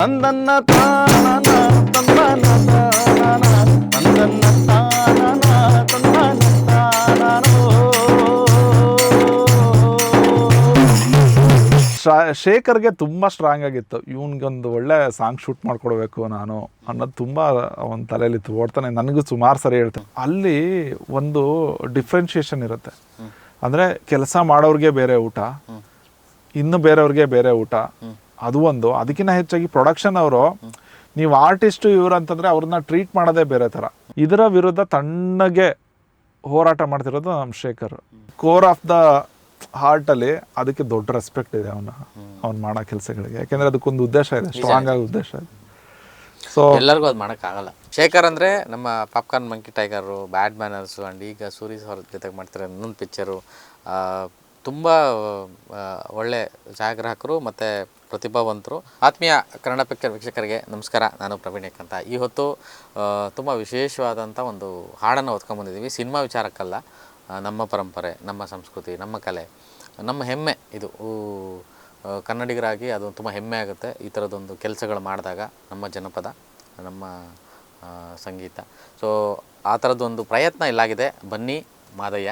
ತಂದನ್ನ ತಾನನ ತಂದನ ತಾನನ ತಂದನ್ನ ತಾನನ ತಂದನ ತಾನನೋ. ಶೇಖರ್ಗೆ ತುಂಬ ಸ್ಟ್ರಾಂಗ್ ಆಗಿತ್ತು, ಇವನಿಗೊಂದು ಒಳ್ಳೆ ಸಾಂಗ್ ಶೂಟ್ ಮಾಡ್ಕೊಡ್ಬೇಕು ನಾನು ಅನ್ನೋದು ತುಂಬ ಒಂದು ತಲೆಯಲ್ಲಿತ್ತು. ಓಡ್ತಾನೆ, ನನಗೂ ಸುಮಾರು ಸರಿ ಹೇಳ್ತಾನೆ. ಅಲ್ಲಿ ಒಂದು ಡಿಫ್ರೆನ್ಷಿಯೇಷನ್ ಇರುತ್ತೆ, ಅಂದರೆ ಕೆಲಸ ಮಾಡೋರಿಗೆ ಬೇರೆ ಊಟ, ಇನ್ನು ಬೇರೆಯವ್ರಿಗೆ ಬೇರೆ ಊಟ, ಅದು ಒಂದು. ಅದಕ್ಕಿಂತ ಹೆಚ್ಚಾಗಿ ಪ್ರೊಡಕ್ಷನ್ ಅವರು, ನೀವು ಆರ್ಟಿಸ್ಟು ಇವರು ಅಂತಂದರೆ ಅವ್ರನ್ನ ಟ್ರೀಟ್ ಮಾಡೋದೇ ಬೇರೆ ಥರ. ಇದರ ವಿರುದ್ಧ ತಣ್ಣಗೆ ಹೋರಾಟ ಮಾಡ್ತಿರೋದು ನಮ್ಮ ಶೇಖರ್. ಕೋರ್ ಆಫ್ ದ ಹಾರ್ಟಲ್ಲಿ ಅದಕ್ಕೆ ದೊಡ್ಡ ರೆಸ್ಪೆಕ್ಟ್ ಇದೆ ಅವ್ನು ಮಾಡೋ ಕೆಲಸಗಳಿಗೆ. ಯಾಕೆಂದರೆ ಅದಕ್ಕೊಂದು ಉದ್ದೇಶ ಇದೆ, ಸ್ಟ್ರಾಂಗ್ ಆಗಿ ಉದ್ದೇಶ ಇದೆ. ಸೊ ಎಲ್ಲರಿಗೂ ಅದು ಮಾಡೋಕ್ಕಾಗಲ್ಲ. ಶೇಖರ್ ಅಂದರೆ ನಮ್ಮ popcorn monkey tiger, bad manners and ಈಗ ಸೂರೀಸ್ ಅವ್ರ ಜೊತೆಗೆ ಮಾಡ್ತಾರೆ ಇನ್ನೊಂದು ಪಿಕ್ಚರು. ತುಂಬ ಒಳ್ಳೆ ಛಾಯಾಗ್ರಾಹಕರು ಮತ್ತು ಪ್ರತಿಭಾವಂತರು. ಆತ್ಮೀಯ ಕನ್ನಡ ಪಿಕ್ಚರ್ ವೀಕ್ಷಕರಿಗೆ ನಮಸ್ಕಾರ, ನಾನು ಪ್ರವೀಣ್ ಅಂತ. ಈ ಹೊತ್ತು ತುಂಬ ವಿಶೇಷವಾದಂಥ ಒಂದು ಹಾಡನ್ನು ಹೊತ್ಕೊಂಡ್ಬಂದಿದ್ದೀವಿ. ಸಿನಿಮಾ ವಿಚಾರಕ್ಕಲ್ಲ, ನಮ್ಮ ಪರಂಪರೆ, ನಮ್ಮ ಸಂಸ್ಕೃತಿ, ನಮ್ಮ ಕಲೆ, ನಮ್ಮ ಹೆಮ್ಮೆ. ಇದು ಕನ್ನಡಿಗರಾಗಿ ಅದು ತುಂಬ ಹೆಮ್ಮೆ ಆಗುತ್ತೆ ಈ ಥರದೊಂದು ಕೆಲಸಗಳು ಮಾಡಿದಾಗ. ನಮ್ಮ ಜನಪದ, ನಮ್ಮ ಸಂಗೀತ, ಸೊ ಆ ಥರದ್ದೊಂದು ಪ್ರಯತ್ನ ಇಲ್ಲಾಗಿದೆ. ಬನ್ನಿ ಮಾದಯ್ಯ,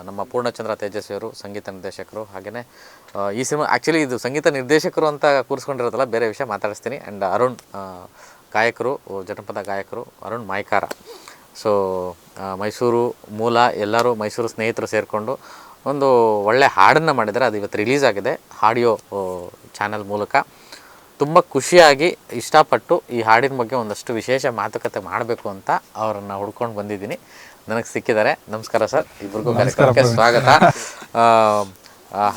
ನಮ್ಮ ಪೂರ್ಣಚಂದ್ರ ತೇಜಸ್ವಿಯವರು ಸಂಗೀತ ನಿರ್ದೇಶಕರು. ಹಾಗೆಯೇ ಈ ಸಿನಿಮಾ ಆ್ಯಕ್ಚುಲಿ ಇದು ಸಂಗೀತ ನಿರ್ದೇಶಕರು ಅಂತ ಕೂರಿಸ್ಕೊಂಡಿರೋದಲ್ಲ, ಬೇರೆ ವಿಷಯ ಮಾತಾಡಿಸ್ತೀನಿ. ಆ್ಯಂಡ್ ಅರುಣ್ ಗಾಯಕರು, ಜನಪದ ಗಾಯಕರು ಅರುಣ್ ಮಾಯ್ಕಾರ. ಸೊ ಮೈಸೂರು ಮೂಲ, ಎಲ್ಲರೂ ಮೈಸೂರು ಸ್ನೇಹಿತರು ಸೇರಿಕೊಂಡು ಒಂದು ಒಳ್ಳೆ ಹಾಡನ್ನು ಮಾಡಿದ್ದಾರೆ. ಅದು ಇವತ್ತು ರಿಲೀಸ್ ಆಗಿದೆ ಆಡಿಯೋ ಚಾನಲ್ ಮೂಲಕ. ತುಂಬ ಖುಷಿಯಾಗಿ ಇಷ್ಟಪಟ್ಟು ಈ ಹಾಡಿನ ಬಗ್ಗೆ ಒಂದಷ್ಟು ವಿಶೇಷ ಮಾತುಕತೆ ಮಾಡಬೇಕು ಅಂತ ಅವರನ್ನು ಹುಡ್ಕೊಂಡು ಬಂದಿದ್ದೀನಿ. ನನಗೆ ಸಿಕ್ಕಿದ್ದಾರೆ. ನಮಸ್ಕಾರ ಸರ್, ಇಬ್ಬರಿಗೂ ಕಾರ್ಯಕ್ರಮಕ್ಕೆ ಸ್ವಾಗತ.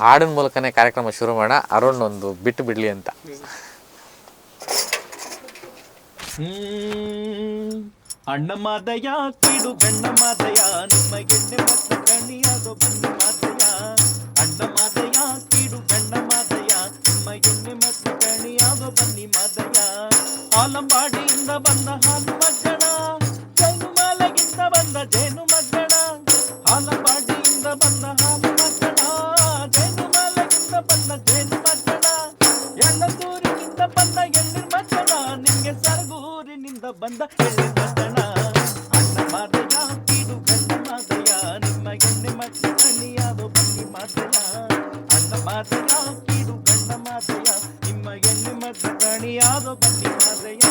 ಹಾಡಿನ ಮೂಲಕನೇ ಕಾರ್ಯಕ್ರಮ ಶುರು ಮಾಡೋಣ. ಅರುಣ್ ಒಂದು ಬಿಟ್ಟು ಬಿಡಲಿ ಅಂತ. ಅಣ್ಣ ಮಾದಯ ಕಿಡು ಗಣ್ಣ ಮಾದಯ, ನಿಮ್ಮ ಎಣ್ಣೆ ಮತ್ತು ಕಣಿಯಾದೋ ಬನ್ನಿ ಮಾದಯ. ಅಣ್ಣ ಮಾದಯ ಕಿಡು ಗಣ್ಣ ಮಾದಯ, ನಿಮ್ಮ ಎಣ್ಣೆ ಮತ್ತು ಕಣಿಯಾದೋ ಬನ್ನಿ ಮಾದಯ. ಆಲಂಬಾಡಿಯಿಂದ ಬಂದ ಹಾಲು ಮಜ್ಜಣ, ಜೇನು ಮಾಲೆಗಿಂದ ಬಂದ ಜೇನು ಮಜ್ಜಣ. ಆಲಂಬಾಡಿಯಿಂದ ಬಂದ ಹಾಲು ಮಜ್ಜಣ, ಜೇನು ಮಾಲೆಗಿಂದ ಬಂದ ಜೇನು ಮಜ್ಜಣ. ಎಳ್ಳದೂರಿನಿಂದ ಬಂದ ಎಳ್ಳಿನ ಮಜ್ಜಣ, ನಿಂಗೆ ಸರಗೂರಿನಿಂದ ಬಂದ ಎಳ್ಳಿನ ಮಜ್ಜಣ. ಅಣ್ಣ ಮಾದಯ ಕೀಡು ಗಂಡ ಮಾದಯ, ನಿಮ್ಮ ಎಣ್ಣೆ ಮತ್ತು ಕಣಿಯಾದೋ ಬನ್ನಿ ಮಾದಯ. ಅಣ್ಣ ಮಾದಯ ಕೀಡು ಗಂಡ ಮಾದಯ, ನಿಮ್ಮ ಎಣ್ಣೆ ಮತ್ತು ಕಣಿಯಾದೋ ಬನ್ನಿ ಮಾದಯ.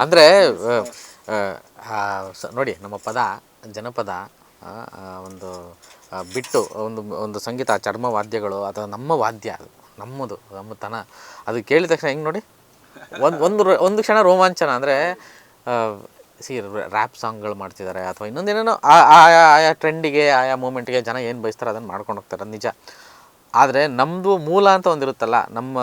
ಅಂದರೆ ನೋಡಿ, ನಮ್ಮ ಪದ ಜನಪದ ಒಂದು ಬಿಟ್ಟು ಒಂದು ಸಂಗೀತ, ಚರ್ಮ ವಾದ್ಯಗಳು ಅಥವಾ ನಮ್ಮ ವಾದ್ಯ, ಅದು ನಮ್ಮದು, ನಮ್ಮತನ, ಅದು ಕೇಳಿದ ತಕ್ಷಣ ಹೆಂಗೆ ನೋಡಿ ಒಂದು ಕ್ಷಣ ರೋಮಾಂಚನ. ಅಂದರೆ ರ್ಯಾಪ್ ಸಾಂಗ್ಗಳು ಮಾಡ್ತಿದ್ದಾರೆ ಅಥವಾ ಇನ್ನೊಂದೇನೇನೋ ಆಯಾ ಟ್ರೆಂಡಿಗೆ, ಆಯಾ ಮೂಮೆಂಟ್ಗೆ ಜನ ಏನು ಬಯಸ್ತಾರೆ ಅದನ್ನು ಮಾಡ್ಕೊಂಡು ಹೋಗ್ತಾರೆ, ಅದು ನಿಜ. ಆದರೆ ನಮ್ಮದು ಮೂಲ ಅಂತ ಒಂದಿರುತ್ತಲ್ಲ, ನಮ್ಮ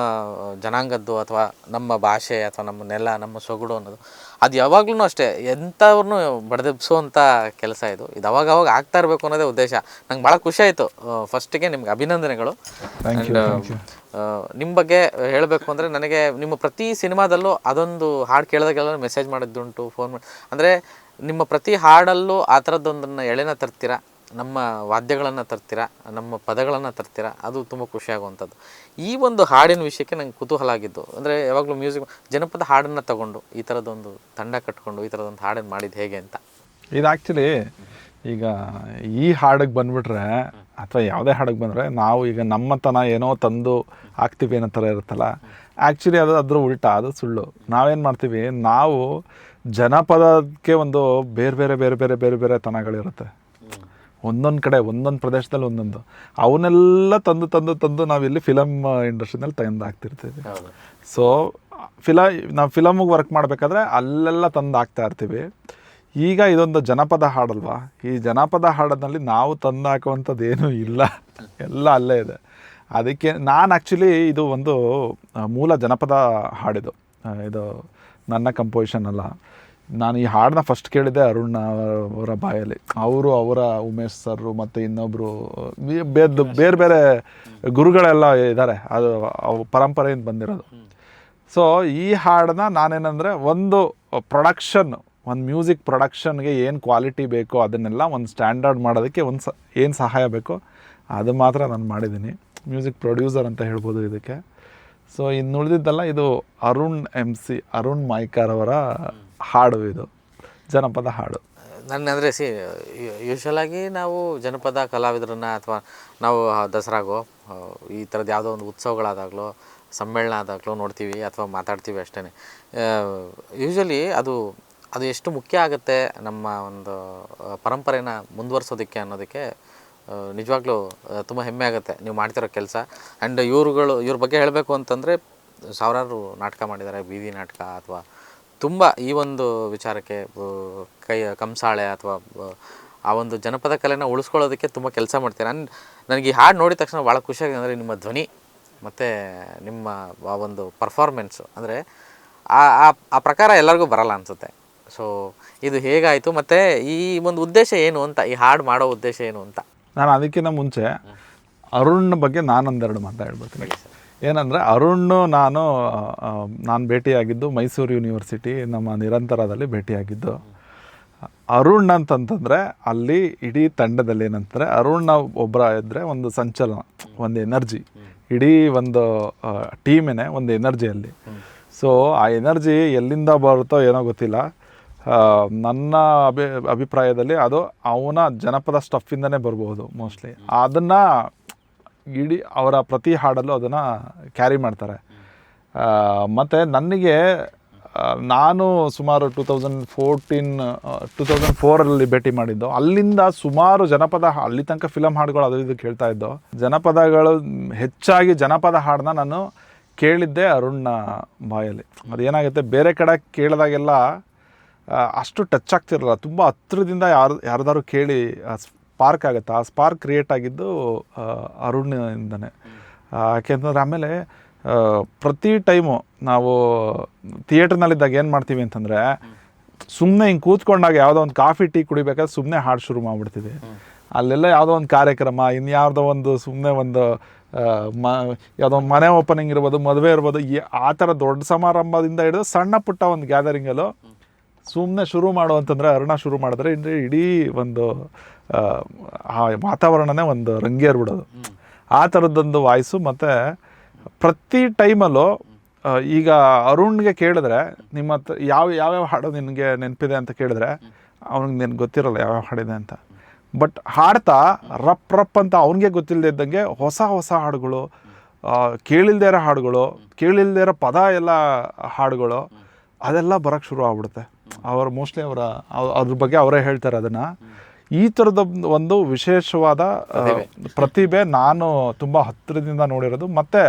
ಜನಾಂಗದ್ದು ಅಥವಾ ನಮ್ಮ ಭಾಷೆ ಅಥವಾ ನಮ್ಮ ನೆಲ, ನಮ್ಮ ಸೊಗಡು ಅನ್ನೋದು, ಅದು ಯಾವಾಗಲೂ ಅಷ್ಟೇ ಎಂಥವ್ರನ್ನೂ ಬಡದೆಬ್ಸುವಂಥ ಕೆಲಸ ಇದು. ಅವಾಗವಾಗ ಆಗ್ತಾ ಇರಬೇಕು ಅನ್ನೋದೇ ಉದ್ದೇಶ. ನಂಗೆ ಭಾಳ ಖುಷಿ ಆಯಿತು. ಫಸ್ಟಿಗೆ ನಿಮ್ಗೆ ಅಭಿನಂದನೆಗಳು. ನಿಮ್ಮ ಬಗ್ಗೆ ಹೇಳಬೇಕು ಅಂದರೆ, ನನಗೆ ನಿಮ್ಮ ಪ್ರತಿ ಸಿನಿಮಾದಲ್ಲೂ ಅದೊಂದು ಹಾಡು ಕೇಳಿದಾಗೆಲ್ಲ ಮೆಸೇಜ್ ಮಾಡಿದ್ದುಂಟು, ಫೋನ್ ಮಾಡಿ. ಅಂದರೆ ನಿಮ್ಮ ಪ್ರತಿ ಹಾಡಲ್ಲೂ ಆ ಥರದ್ದೊಂದನ್ನು ಎಳೆನ ತರ್ತೀರ, ನಮ್ಮ ವಾದ್ಯಗಳನ್ನು ತರ್ತೀರಾ, ನಮ್ಮ ಪದಗಳನ್ನು ತರ್ತೀರಾ, ಅದು ತುಂಬ ಖುಷಿಯಾಗುವಂಥದ್ದು. ಈ ಒಂದು ಹಾಡಿನ ವಿಷಯಕ್ಕೆ ನಂಗೆ ಕುತೂಹಲ ಆಗಿದ್ದು, ಅಂದರೆ ಯಾವಾಗಲೂ ಮ್ಯೂಸಿಕ್, ಜನಪದ ಹಾಡನ್ನು ತಗೊಂಡು ಈ ಥರದ್ದೊಂದು ತಂಡ ಕಟ್ಕೊಂಡು ಈ ಥರದೊಂದು ಹಾಡನ್ನು ಮಾಡಿದ್ದು ಹೇಗೆ ಅಂತ. ಇದು ಆ್ಯಕ್ಚುಲಿ ಈಗ ಈ ಹಾಡಿಗೆ ಬಂದುಬಿಟ್ರೆ ಅಥವಾ ಯಾವುದೇ ಹಾಡಿಗೆ ಬಂದರೆ, ನಾವು ಈಗ ನಮ್ಮತನ ಏನೋ ತಂದು ಹಾಕ್ತೀವಿ ಅನ್ನೋ ಥರ ಇರುತ್ತಲ್ಲ. ಆ್ಯಕ್ಚುಲಿ ಅದು ಅದ್ರ ಉಲ್ಟಾ, ಅದು ಸುಳ್ಳು. ನಾವೇನು ಮಾಡ್ತೀವಿ, ನಾವು ಜನಪದಕ್ಕೆ ಒಂದು ಬೇರೆ ಬೇರೆ ಬೇರೆ ಬೇರೆ ಬೇರೆ ಬೇರೆ ತನಗಳಿರುತ್ತೆ. ಒಂದೊಂದು ಕಡೆ, ಒಂದೊಂದು ಪ್ರದೇಶದಲ್ಲಿ ಒಂದೊಂದು, ಅವನ್ನೆಲ್ಲ ತಂದು ನಾವಿಲ್ಲಿ ಫಿಲಮ್ ಇಂಡಸ್ಟ್ರಿನಲ್ಲಿ ತಂದು ಹಾಕ್ತಿರ್ತೀವಿ. ಸೊ ನಾವು ಫಿಲಮಿಗೆ ವರ್ಕ್ ಮಾಡಬೇಕಾದ್ರೆ ಅಲ್ಲೆಲ್ಲ ತಂದು ಹಾಕ್ತಾ ಇರ್ತೀವಿ. ಈಗ ಇದೊಂದು ಜನಪದ ಹಾಡಲ್ವಾ, ಈ ಜನಪದ ಹಾಡಿನಲ್ಲಿ ನಾವು ತಂದು ಹಾಕುವಂಥದ್ದು ಏನೂ ಇಲ್ಲ, ಎಲ್ಲ ಅಲ್ಲೇ ಇದೆ. ಅದಕ್ಕೆ ನಾನು ಆ್ಯಕ್ಚುಲಿ ಇದು ಒಂದು ಮೂಲ ಜನಪದ ಹಾಡಿದು, ಇದು ನನ್ನ ಕಂಪೋಸಿಷನ್ ಅಲ್ಲ. ನಾನು ಈ ಹಾಡನ್ನ ಫಸ್ಟ್ ಕೇಳಿದ್ದೆ ಅರುಣ್ ಅವರ ಬಾಯಲ್ಲಿ. ಅವರ ಉಮೇಶ್ ಸರ್ ಮತ್ತು ಇನ್ನೊಬ್ಬರು ಬೇರೆ ಬೇರೆ ಗುರುಗಳೆಲ್ಲ ಇದ್ದಾರೆ, ಅದು ಪರಂಪರೆಯಿಂದ ಬಂದಿರೋದು. ಸೊ ಈ ಹಾಡನ್ನ ನಾನೇನಂದರೆ, ಒಂದು ಪ್ರೊಡಕ್ಷನ್, ಒಂದು ಮ್ಯೂಸಿಕ್ ಪ್ರೊಡಕ್ಷನ್ಗೆ ಏನು ಕ್ವಾಲಿಟಿ ಬೇಕೋ ಅದನ್ನೆಲ್ಲ ಒಂದು ಸ್ಟ್ಯಾಂಡರ್ಡ್ ಮಾಡೋದಕ್ಕೆ ಏನು ಸಹಾಯ ಬೇಕೋ ಅದು ಮಾತ್ರ ನಾನು ಮಾಡಿದ್ದೀನಿ. ಮ್ಯೂಸಿಕ್ ಪ್ರೊಡ್ಯೂಸರ್ ಅಂತ ಹೇಳ್ಬೋದು ಇದಕ್ಕೆ. ಸೊ ಇನ್ನು ಉಳಿದಿದ್ದಲ್ಲ, ಇದು ಅರುಣ್ ಮೈಕಾರ್ ಅವರ ಹಾಡು, ಇದು ಜನಪದ ಹಾಡು. ನನ್ನ ಅಂದರೆ ಯೂಶ್ವಲಾಗಿ ನಾವು ಜನಪದ ಕಲಾವಿದರನ್ನು ಅಥವಾ ನಾವು ದಸರಾಗೋ ಈ ಥರದ್ದು ಯಾವುದೋ ಒಂದು ಉತ್ಸವಗಳಾದಾಗಲೋ ಸಮ್ಮೇಳನ ಆದಾಗಲೋ ನೋಡ್ತೀವಿ ಅಥವಾ ಮಾತಾಡ್ತೀವಿ ಅಷ್ಟೇ. ಯೂಶ್ವಲಿ ಅದು ಎಷ್ಟು ಮುಖ್ಯ ಆಗುತ್ತೆ ನಮ್ಮ ಒಂದು ಪರಂಪರೆನ ಮುಂದುವರ್ಸೋದಕ್ಕೆ ಅನ್ನೋದಕ್ಕೆ ನಿಜವಾಗ್ಲೂ ತುಂಬ ಹೆಮ್ಮೆ ಆಗುತ್ತೆ ನೀವು ಮಾಡ್ತಿರೋ ಕೆಲಸ. ಆ್ಯಂಡ್ ಇವ್ರ ಬಗ್ಗೆ ಹೇಳಬೇಕು ಅಂತಂದರೆ ಸಾವಿರಾರು ನಾಟಕ ಮಾಡಿದ್ದಾರೆ, ಬೀದಿ ನಾಟಕ ಅಥವಾ ತುಂಬ ಈ ಒಂದು ವಿಚಾರಕ್ಕೆ ಕಂಸಾಳೆ ಅಥವಾ ಆ ಒಂದು ಜನಪದ ಕಲೆನ ಉಳಿಸ್ಕೊಳ್ಳೋದಕ್ಕೆ ತುಂಬ ಕೆಲಸ ಮಾಡ್ತೀನಿ. ನನಗೆ ಈ ಹಾಡು ನೋಡಿದ ತಕ್ಷಣ ಭಾಳ ಖುಷಿಯಾಗಿದೆ ಅಂದರೆ ನಿಮ್ಮ ಧ್ವನಿ ಮತ್ತು ನಿಮ್ಮ ಆ ಒಂದು ಪರ್ಫಾರ್ಮೆನ್ಸು, ಅಂದರೆ ಆ ಪ್ರಕಾರ ಎಲ್ಲರಿಗೂ ಬರಲ್ಲ ಅನಿಸುತ್ತೆ. ಸೊ ಇದು ಹೇಗಾಯಿತು ಮತ್ತು ಈ ಒಂದು ಉದ್ದೇಶ ಏನು ಅಂತ, ಈ ಹಾಡು ಮಾಡೋ ಉದ್ದೇಶ ಏನು ಅಂತ? ನಾನು ಅದಕ್ಕಿಂತ ಮುಂಚೆ ಅರುಣ್ ಬಗ್ಗೆ ನಾನೊಂದೆರಡು ಮಾತಾಡ್ಬಿಡ್ತೀನಿ. ಏನಂದರೆ ನಾನು ಭೇಟಿಯಾಗಿದ್ದು ಮೈಸೂರು ಯೂನಿವರ್ಸಿಟಿ ನಮ್ಮ ನಿರಂತರದಲ್ಲಿ ಭೇಟಿಯಾಗಿದ್ದು. ಅರುಣ್ ಅಂತಂತಂದರೆ ಅಲ್ಲಿ ಇಡೀ ತಂಡದಲ್ಲಿ ಏನಂತಾರೆ, ಅರುಣ್ ಒಬ್ಬರ ಇದ್ದರೆ ಒಂದು ಸಂಚಲನ, ಒಂದು ಎನರ್ಜಿ, ಇಡೀ ಒಂದು ಟೀಮೇನೆ ಒಂದು ಎನರ್ಜಿಯಲ್ಲಿ. ಸೊ ಆ ಎನರ್ಜಿ ಎಲ್ಲಿಂದ ಬರುತ್ತೋ ಏನೋ ಗೊತ್ತಿಲ್ಲ, ನನ್ನ ಅಭಿಪ್ರಾಯದಲ್ಲಿ ಅದು ಅವನ ಜನಪದ ಸ್ಟಫಿಂದನೇ ಬರ್ಬೋದು ಮೋಸ್ಟ್ಲಿ. ಅದನ್ನು ಇಡೀ ಅವರ ಪ್ರತಿ ಹಾಡಲ್ಲೂ ಅದನ್ನು ಕ್ಯಾರಿ ಮಾಡ್ತಾರೆ. ಮತ್ತು ನನಗೆ ನಾನು ಸುಮಾರು 2004 ಭೇಟಿ ಮಾಡಿದ್ದು. ಅಲ್ಲಿಂದ ಸುಮಾರು ಜನಪದ ಅಲ್ಲಿ ತನಕ ಫಿಲಮ್ ಹಾಡುಗಳು ಅದು ಇದು ಕೇಳ್ತಾ ಇದ್ದೋ, ಜನಪದಗಳು ಹೆಚ್ಚಾಗಿ ಜನಪದ ಹಾಡನ್ನ ನಾನು ಕೇಳಿದ್ದೆ ಅರುಣ್ನ ಬಾಯಲ್ಲಿ. ಅದೇನಾಗುತ್ತೆ, ಬೇರೆ ಕಡೆ ಕೇಳಿದಾಗೆಲ್ಲ ಅಷ್ಟು ಟಚ್ ಆಗ್ತಿರಲ್ಲ, ತುಂಬ ಹತ್ರದಿಂದ ಯಾರ್ದಾರು ಕೇಳಿ ಸ್ಪಾರ್ಕ್ ಆಗುತ್ತೆ. ಆ ಸ್ಪಾರ್ಕ್ ಕ್ರಿಯೇಟ್ ಆಗಿದ್ದು ಅರುಣ್ನಿಂದನೇ. ಯಾಕೆಂತಂದರೆ ಆಮೇಲೆ ಪ್ರತಿ ಟೈಮು ನಾವು ಥಿಯೇಟ್ರ್ನಲ್ಲಿದ್ದಾಗ ಏನು ಮಾಡ್ತೀವಿ ಅಂತಂದರೆ, ಸುಮ್ಮನೆ ಹಿಂಗೆ ಕೂತ್ಕೊಂಡಾಗ ಯಾವುದೋ ಒಂದು ಕಾಫಿ ಟೀ ಕುಡಿಬೇಕಾದ್ರೆ ಸುಮ್ಮನೆ ಹಾಡು ಶುರು ಮಾಡಿಬಿಡ್ತೀವಿ. ಅಲ್ಲೆಲ್ಲ ಯಾವುದೋ ಒಂದು ಕಾರ್ಯಕ್ರಮ, ಇನ್ಯಾವುದೋ ಒಂದು ಸುಮ್ಮನೆ ಒಂದು ಯಾವುದೋ ಒಂದು ಮನೆ ಓಪನಿಂಗ್ ಇರ್ಬೋದು, ಮದುವೆ ಇರ್ಬೋದು, ಆ ಥರ ದೊಡ್ಡ ಸಮಾರಂಭದಿಂದ ಹಿಡಿದು ಸಣ್ಣ ಪುಟ್ಟ ಒಂದು ಗ್ಯಾದರಿಂಗಲ್ಲೂ ಸುಮ್ಮನೆ ಶುರು ಮಾಡು ಅಂತಂದರೆ, ಅರುಣ ಶುರು ಮಾಡಿದ್ರೆ ಇಡೀ ಒಂದು ಆ ವಾತಾವರಣನೇ ಒಂದು ರಂಗೇರ್ಬಿಡೋದು. ಆ ಥರದ್ದೊಂದು ವಾಯ್ಸು. ಮತ್ತು ಪ್ರತಿ ಟೈಮಲ್ಲೂ ಈಗ ಅರುಣ್ಗೆ ಕೇಳಿದ್ರೆ, ನಿಮ್ಮ ಹತ್ರ ಯಾವ್ಯಾವ ಹಾಡು ನಿನಗೆ ನೆನಪಿದೆ ಅಂತ ಕೇಳಿದ್ರೆ ಅವ್ನಿಗೆ ನಿನಗೆ ಗೊತ್ತಿರೋಲ್ಲ ಯಾವ್ಯಾವ ಹಾಡಿದೆ ಅಂತ. ಬಟ್ ಹಾಡ್ತಾ ರಪ್ ಅಂತ ಅವ್ನಿಗೆ ಗೊತ್ತಿಲ್ಲದೆ ಇದ್ದಂಗೆ ಹೊಸ ಹಾಡುಗಳು, ಕೇಳಿಲ್ದೇ ಇರೋ ಹಾಡುಗಳು, ಕೇಳಿಲ್ದೇ ಇರೋ ಪದ ಎಲ್ಲ ಹಾಡುಗಳು ಅದೆಲ್ಲ ಬರೋಕ್ಕೆ ಶುರು ಆಗ್ಬಿಡುತ್ತೆ. ಮೋಸ್ಟ್ಲಿ ಅದ್ರ ಬಗ್ಗೆ ಅವರೇ ಹೇಳ್ತಾರೆ ಅದನ್ನು. ಈ ಥರದ ಒಂದು ವಿಶೇಷವಾದ ಪ್ರತಿಭೆ ನಾನು ತುಂಬ ಹತ್ತಿರದಿಂದ ನೋಡಿರೋದು. ಮತ್ತು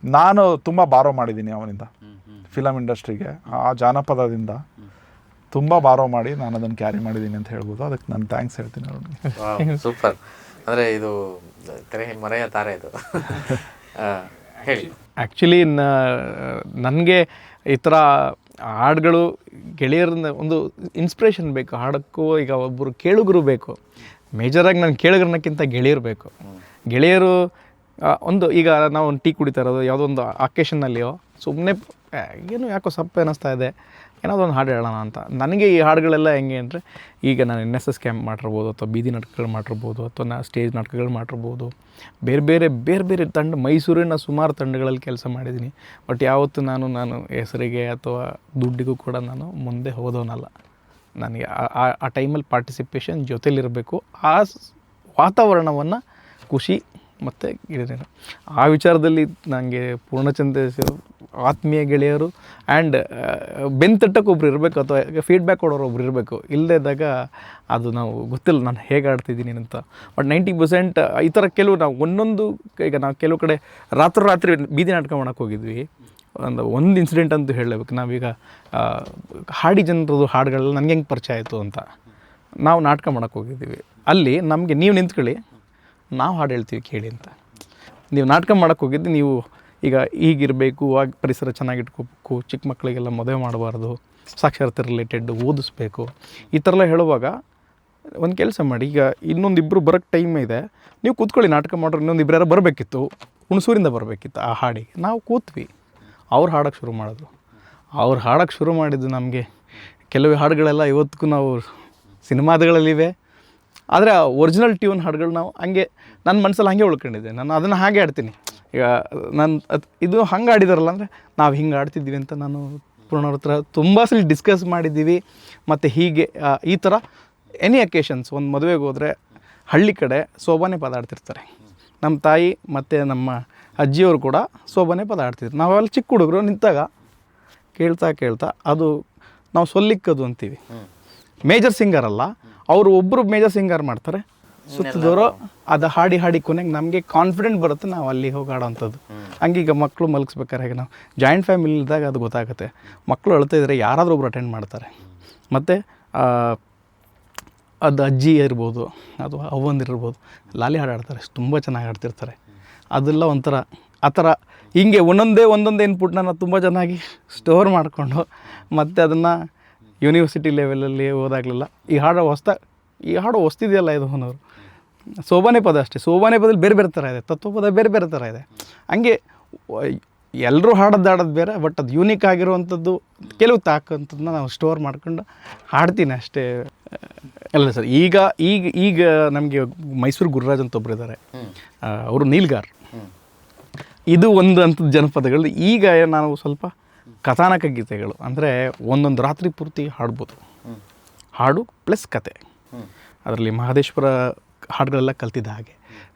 ನಾನು ತುಂಬ ಬಾರೋ ಮಾಡಿದ್ದೀನಿ ಅವನಿಂದ ಫಿಲಮ್ ಇಂಡಸ್ಟ್ರಿಗೆ. ಆ ಜಾನಪದದಿಂದ ತುಂಬ ಬಾರೋ ಮಾಡಿ ನಾನು ಅದನ್ನು ಕ್ಯಾರಿ ಮಾಡಿದ್ದೀನಿ ಅಂತ ಹೇಳ್ಬೋದು. ಅದಕ್ಕೆ ನಾನು ಥ್ಯಾಂಕ್ಸ್ ಹೇಳ್ತೀನಿ ಅವ್ರಿಗೆ. ಸೂಪರ್. ಅಂದರೆ ಇದು ತೆರೆ ಮರೆಯ ತಾರೆ ಇದು. ಹೇಳಿ. ಆ್ಯಕ್ಚುಲಿ ನನಗೆ ಈ ಥರ ಹಾಡುಗಳು ಗೆಳೆಯರಿಂದ ಒಂದು ಇನ್ಸ್ಪಿರೇಷನ್ ಬೇಕು. ಹಾಡೋಕ್ಕೂ ಈಗ ಒಬ್ಬರು ಕೇಳುಗರು ಬೇಕು. ಮೇಜರಾಗಿ ನಾನು ಕೇಳುಗರನ್ನಕ್ಕಿಂತ ಗೆಳೆಯರು ಬೇಕು. ಗೆಳೆಯರು ಒಂದು ಈಗ ನಾವು ಒಂದು ಟೀ ಕುಡಿತಾ ಇರೋದು ಯಾವುದೋ ಒಂದು ಅಕೇಶನ್ನಲ್ಲಿಯೋ ಸುಮ್ಮನೆ ಏನು ಯಾಕೋ ಸಪ್ಪೆ ಅನ್ನಿಸ್ತಾ ಇದೆ, ಏನಾದರೂ ಒಂದು ಹಾಡು ಹೇಳೋಣ ಅಂತ. ನನಗೆ ಈ ಹಾಡುಗಳೆಲ್ಲ ಹೆಂಗೆ ಅಂದರೆ, ಈಗ ನಾನು NSS ಕ್ಯಾಂಪ್ ಮಾಡಿರ್ಬೋದು, ಅಥವಾ ಬೀದಿ ನಾಟಕಗಳು ಮಾಡಿರ್ಬೋದು, ಅಥವಾ ನಾನು ಸ್ಟೇಜ್ ನಾಟಕಗಳು ಮಾಡಿರ್ಬೋದು, ಬೇರೆ ಬೇರೆ ತಂಡ, ಮೈಸೂರಿನ ಸುಮಾರು ತಂಡಗಳಲ್ಲಿ ಕೆಲಸ ಮಾಡಿದ್ದೀನಿ. ಬಟ್ ಯಾವತ್ತೂ ನಾನು ಹೆಸರಿಗೆ ಅಥವಾ ದುಡ್ಡಿಗೂ ಕೂಡ ನಾನು ಮುಂದೆ ಹೋದವನಲ್ಲ. ನನಗೆ ಆ ಟೈಮಲ್ಲಿ ಪಾರ್ಟಿಸಿಪೇಷನ್ ಜೊತೆಲಿರಬೇಕು. ಆ ವಾತಾವರಣವನ್ನು ಖುಷಿ ಮತ್ತು ಗೆಳೆಯರು, ಆ ವಿಚಾರದಲ್ಲಿ ನನಗೆ ಪೂರ್ಣಚಂದ್ರ ಆತ್ಮೀಯ ಗೆಳೆಯರು ಆ್ಯಂಡ್ ಬೆಂತಟ್ಟಕ್ಕೆ ಒಬ್ರು ಇರಬೇಕು, ಅಥವಾ ಫೀಡ್ಬ್ಯಾಕ್ ಕೊಡೋರು ಒಬ್ರು ಇರಬೇಕು. ಇಲ್ಲದೇ ಇದ್ದಾಗ ಅದು ನಾವು ಗೊತ್ತಿಲ್ಲ ನಾನು ಹೇಗೆ ಆಡ್ತಿದ್ದೀನಿ ಅಂತ. ಬಟ್ 90% ಈ ಥರ ಕೆಲವು ನಾವು ಒಂದೊಂದು, ಈಗ ನಾವು ಕೆಲವು ಕಡೆ ರಾತ್ರಿ ಬೀದಿ ನಾಟಕ ಮಾಡೋಕ್ಕೆ ಹೋಗಿದ್ವಿ. ಒಂದು ಇನ್ಸಿಡೆಂಟ್ ಅಂತೂ ಹೇಳಬೇಕು. ನಾವೀಗ ಹಾಡಿ ಜನರದು ಹಾಡುಗಳೆಲ್ಲ ನನಗೆ ಹೆಂಗೆ ಪರಿಚಯ ಆಯಿತು ಅಂತ, ನಾವು ನಾಟಕ ಮಾಡೋಕ್ಕೆ ಹೋಗಿದ್ದೀವಿ. ಅಲ್ಲಿ ನಮಗೆ ನೀವು ನಿಂತ್ಕೊಳ್ಳಿ, ನಾವು ಹಾಡು ಹೇಳ್ತೀವಿ ಕೇಳಿ ಅಂತ. ನೀವು ನಾಟಕ ಮಾಡೋಕ್ಕೆ ಹೋಗಿದ್ದು, ನೀವು ಈಗ ಈಗಿರಬೇಕು, ಆಗ ಪರಿಸರ ಚೆನ್ನಾಗಿಟ್ಕೋಬೇಕು, ಚಿಕ್ಕ ಮಕ್ಕಳಿಗೆಲ್ಲ ಮದುವೆ ಮಾಡಬಾರ್ದು, ಸಾಕ್ಷರತೆ ರಿಲೇಟೆಡ್ ಓದಿಸ್ಬೇಕು, ಈ ಥರ ಎಲ್ಲ ಹೇಳುವಾಗ ಒಂದು ಕೆಲಸ ಮಾಡಿ, ಈಗ ಇನ್ನೊಂದಿಬ್ಬರು ಬರೋಕ್ಕೆ ಟೈಮ್ ಇದೆ, ನೀವು ಕೂತ್ಕೊಳ್ಳಿ, ನಾಟಕ ಮಾಡೋರು ಇನ್ನೊಂದಿಬ್ಬರು ಯಾರು ಬರಬೇಕಿತ್ತು, ಹುಣಸೂರಿಂದ ಬರಬೇಕಿತ್ತು ಆ ಹಾಡಿಗೆ. ನಾವು ಕೂತ್ವಿ, ಅವ್ರು ಹಾಡೋಕ್ಕೆ ಶುರು ಮಾಡಿದ್ರು. ಅವ್ರು ಹಾಡೋಕ್ಕೆ ಶುರು ಮಾಡಿದ್ದು ನಮಗೆ ಕೆಲವು ಹಾಡುಗಳೆಲ್ಲ ಇವತ್ತಿಗೂ ನಾವು ಸಿನಿಮಾದಗಳಲ್ಲಿವೆ. ಆದರೆ ಒರಿಜಿನಲ್ ಟ್ಯೂನ್ ಹಾಡುಗಳು ನಾವು ಹಂಗೆ ನನ್ನ ಮನಸ್ಸಲ್ಲಿ ಹಾಗೆ ಉಳ್ಕೊಂಡಿದ್ದೆ. ನಾನು ಅದನ್ನು ಹಾಗೆ ಆಡ್ತೀನಿ. ಈಗ ನಾನು ಇದು ಹಂಗೆ ಆಡಿದಾರಲ್ಲ ಅಂದರೆ ನಾವು ಹಿಂಗೆ ಆಡ್ತಿದ್ವಿ ಅಂತ ನಾನು ಪೂರ್ಣವ್ರ ಹತ್ರ ತುಂಬ ಸಲ ಡಿಸ್ಕಸ್ ಮಾಡಿದ್ದೀವಿ. ಮತ್ತು ಹೀಗೆ ಈ ಥರ ಎನಿ ಅಕೇಶನ್ಸ್, ಒಂದು ಮದುವೆಗೆ ಹೋದರೆ ಹಳ್ಳಿ ಕಡೆ ಸೋಬಾನೆ ಪದ ಆಡ್ತಿರ್ತಾರೆ. ನಮ್ಮ ತಾಯಿ ಮತ್ತು ನಮ್ಮ ಅಜ್ಜಿಯವರು ಕೂಡ ಸೋಬಾನೆ ಪದ ಆಡ್ತಿದ್ರು. ನಾವೆಲ್ಲ ಚಿಕ್ಕ ಹುಡುಗರು ನಿಂತಾಗ ಕೇಳ್ತಾ ಅದು ನಾವು ಸೊಲ್ಲಿಕ್ಕದು ಅಂತೀವಿ. ಮೇಜರ್ ಸಿಂಗರ್ ಅಲ್ಲ, ಅವರು ಒಬ್ಬರು ಮೇಜರ್ ಸಿಂಗರ್ ಮಾಡ್ತಾರೆ, ಸುತ್ತಿದವರು ಅದು ಹಾಡಿ ಕೊನೆಗೆ ನಮಗೆ ಕಾನ್ಫಿಡೆಂಟ್ ಬರುತ್ತೆ ನಾವು ಅಲ್ಲಿ ಹೋಗಿ ಆಡೋವಂಥದ್ದು. ಹಂಗೀಗ ಮಕ್ಕಳು ಮಲಗಿಸ್ಬೇಕಾದ್ರೆ ಹೇಗೆ ನಾವು ಜಾಯಿಂಟ್ ಫ್ಯಾಮಿಲಿ ಇದ್ದಾಗ ಅದು ಗೊತ್ತಾಗುತ್ತೆ. ಮಕ್ಕಳು ಅಳ್ತಾ ಇದ್ದರೆ ಯಾರಾದರೂ ಒಬ್ರು ಅಟೆಂಡ್ ಮಾಡ್ತಾರೆ. ಮತ್ತು ಅದು ಅಜ್ಜಿ ಇರ್ಬೋದು, ಅದು ಅವ್ವಂದಿರ್ಬೋದು, ಲಾಲಿ ಹಾಡು ಆಡ್ತಾರೆ, ತುಂಬ ಚೆನ್ನಾಗಿ ಆಡ್ತಿರ್ತಾರೆ. ಅದೆಲ್ಲ ಒಂಥರ ಆ ಥರ ಹೀಗೆ ಒಂದೊಂದೇ ಇನ್ಪುಟ್ನ ನಾನು ತುಂಬ ಚೆನ್ನಾಗಿ ಸ್ಟೋರ್ ಮಾಡಿಕೊಂಡು ಮತ್ತು ಅದನ್ನು ಯೂನಿವರ್ಸಿಟಿ ಲೆವೆಲಲ್ಲಿ ಹೋದಾಗಲೆಲ್ಲ ಈ ಹಾಡು ಹೊಸ್ತಿದೆಯಲ್ಲ ಇದು ಅನ್ನೋರು. ಸೋಬಾನೆ ಪದ ಅಷ್ಟೇ, ಸೋಬಾನೆ ಪದದಲ್ಲಿ ಬೇರೆ ಬೇರೆ ಥರ ಇದೆ, ತತ್ವಪದ ಬೇರೆ ಬೇರೆ ಥರ ಇದೆ. ಹಂಗೆ ಎಲ್ಲರೂ ಹಾಡೋದು ಬೇರೆ, ಬಟ್ ಅದು ಯೂನಿಕ್ ಆಗಿರುವಂಥದ್ದು ಕೆಲವು ತಾಕಂಥದ್ದನ್ನ ನಾವು ಸ್ಟೋರ್ ಮಾಡ್ಕೊಂಡು ಹಾಡ್ತೀನಿ ಅಷ್ಟೇ. ಅಲ್ಲ ಸರ್, ಈಗ ನಮಗೆ ಮೈಸೂರು ಗುರುರಾಜ್ ಅಂತ ಒಬ್ಬರು ಇದ್ದಾರೆ, ಅವರು ನೀಲ್ಗಾರ್. ಇದು ಒಂದು ಅಂಥದ್ದು ಜನಪದಗಳು. ಈಗ ನಾವು ಸ್ವಲ್ಪ ಕಥಾನಕ ಗೀತೆಗಳು ಅಂದರೆ ಒಂದೊಂದು ರಾತ್ರಿ ಪೂರ್ತಿ ಹಾಡ್ಬೋದು, ಹಾಡು ಪ್ಲಸ್ ಕತೆ. ಅದರಲ್ಲಿ ಮಹದೇಶ್ವರ ಹಾಡುಗಳೆಲ್ಲ ಕಲ್ತಿದ್ದ ಹಾಗೆ.